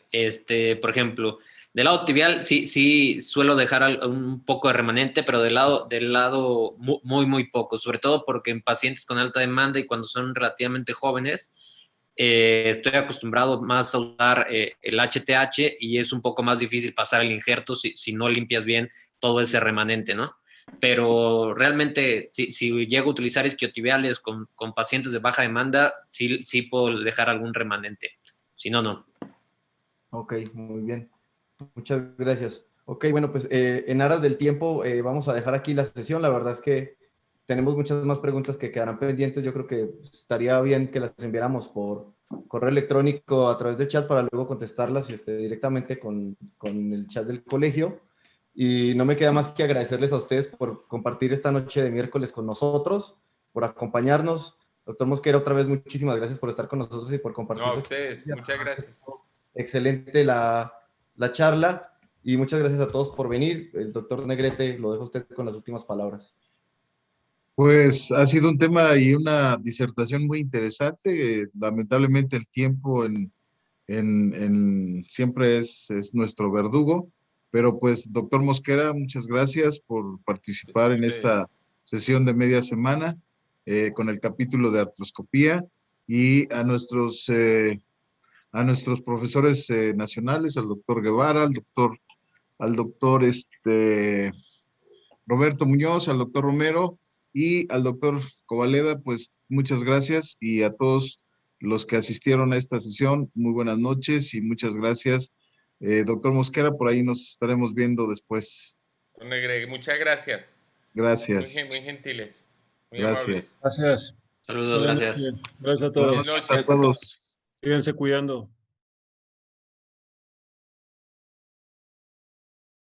[SPEAKER 5] Por ejemplo, del lado tibial sí suelo dejar un poco de remanente, pero del lado muy poco, sobre todo porque en pacientes con alta demanda y cuando son relativamente jóvenes, estoy acostumbrado más a usar el HTH y es un poco más difícil pasar el injerto si no limpias bien todo ese remanente, ¿no? Pero realmente si llego a utilizar isquiotibiales con pacientes de baja demanda, sí puedo dejar algún remanente. Si no, no.
[SPEAKER 2] Ok, muy bien. Muchas gracias. Ok, bueno, pues en aras del tiempo vamos a dejar aquí la sesión. La verdad es que tenemos muchas más preguntas que quedarán pendientes. Yo creo que estaría bien que las enviáramos por correo electrónico a través de chat para luego contestarlas directamente con el chat del colegio. Y no me queda más que agradecerles a ustedes por compartir esta noche de miércoles con nosotros, por acompañarnos. Doctor Mosquera, otra vez muchísimas gracias por estar con nosotros y por compartir.
[SPEAKER 6] No, a ustedes, muchas gracias.
[SPEAKER 2] Excelente la charla y muchas gracias a todos por venir. El doctor Negrete, lo dejo a usted con las últimas palabras.
[SPEAKER 1] Pues ha sido un tema y una disertación muy interesante. Lamentablemente el tiempo siempre es nuestro verdugo, pero pues doctor Mosquera, muchas gracias por participar en esta sesión de media semana con el capítulo de artroscopía y a nuestros profesores nacionales, al doctor Guevara, al doctor Roberto Muñoz, al doctor Romero y al doctor Covaleda, pues muchas gracias y a todos los que asistieron a esta sesión, muy buenas noches y muchas gracias. Doctor Mosquera, por ahí nos estaremos viendo después.
[SPEAKER 6] Muchas gracias.
[SPEAKER 1] Gracias.
[SPEAKER 6] Muy gentiles, muy
[SPEAKER 1] gracias.
[SPEAKER 6] amables.
[SPEAKER 4] Gracias.
[SPEAKER 5] Saludos, gracias.
[SPEAKER 4] Gracias a todos.
[SPEAKER 1] Buenas noches a todos.
[SPEAKER 4] Síganse cuidando.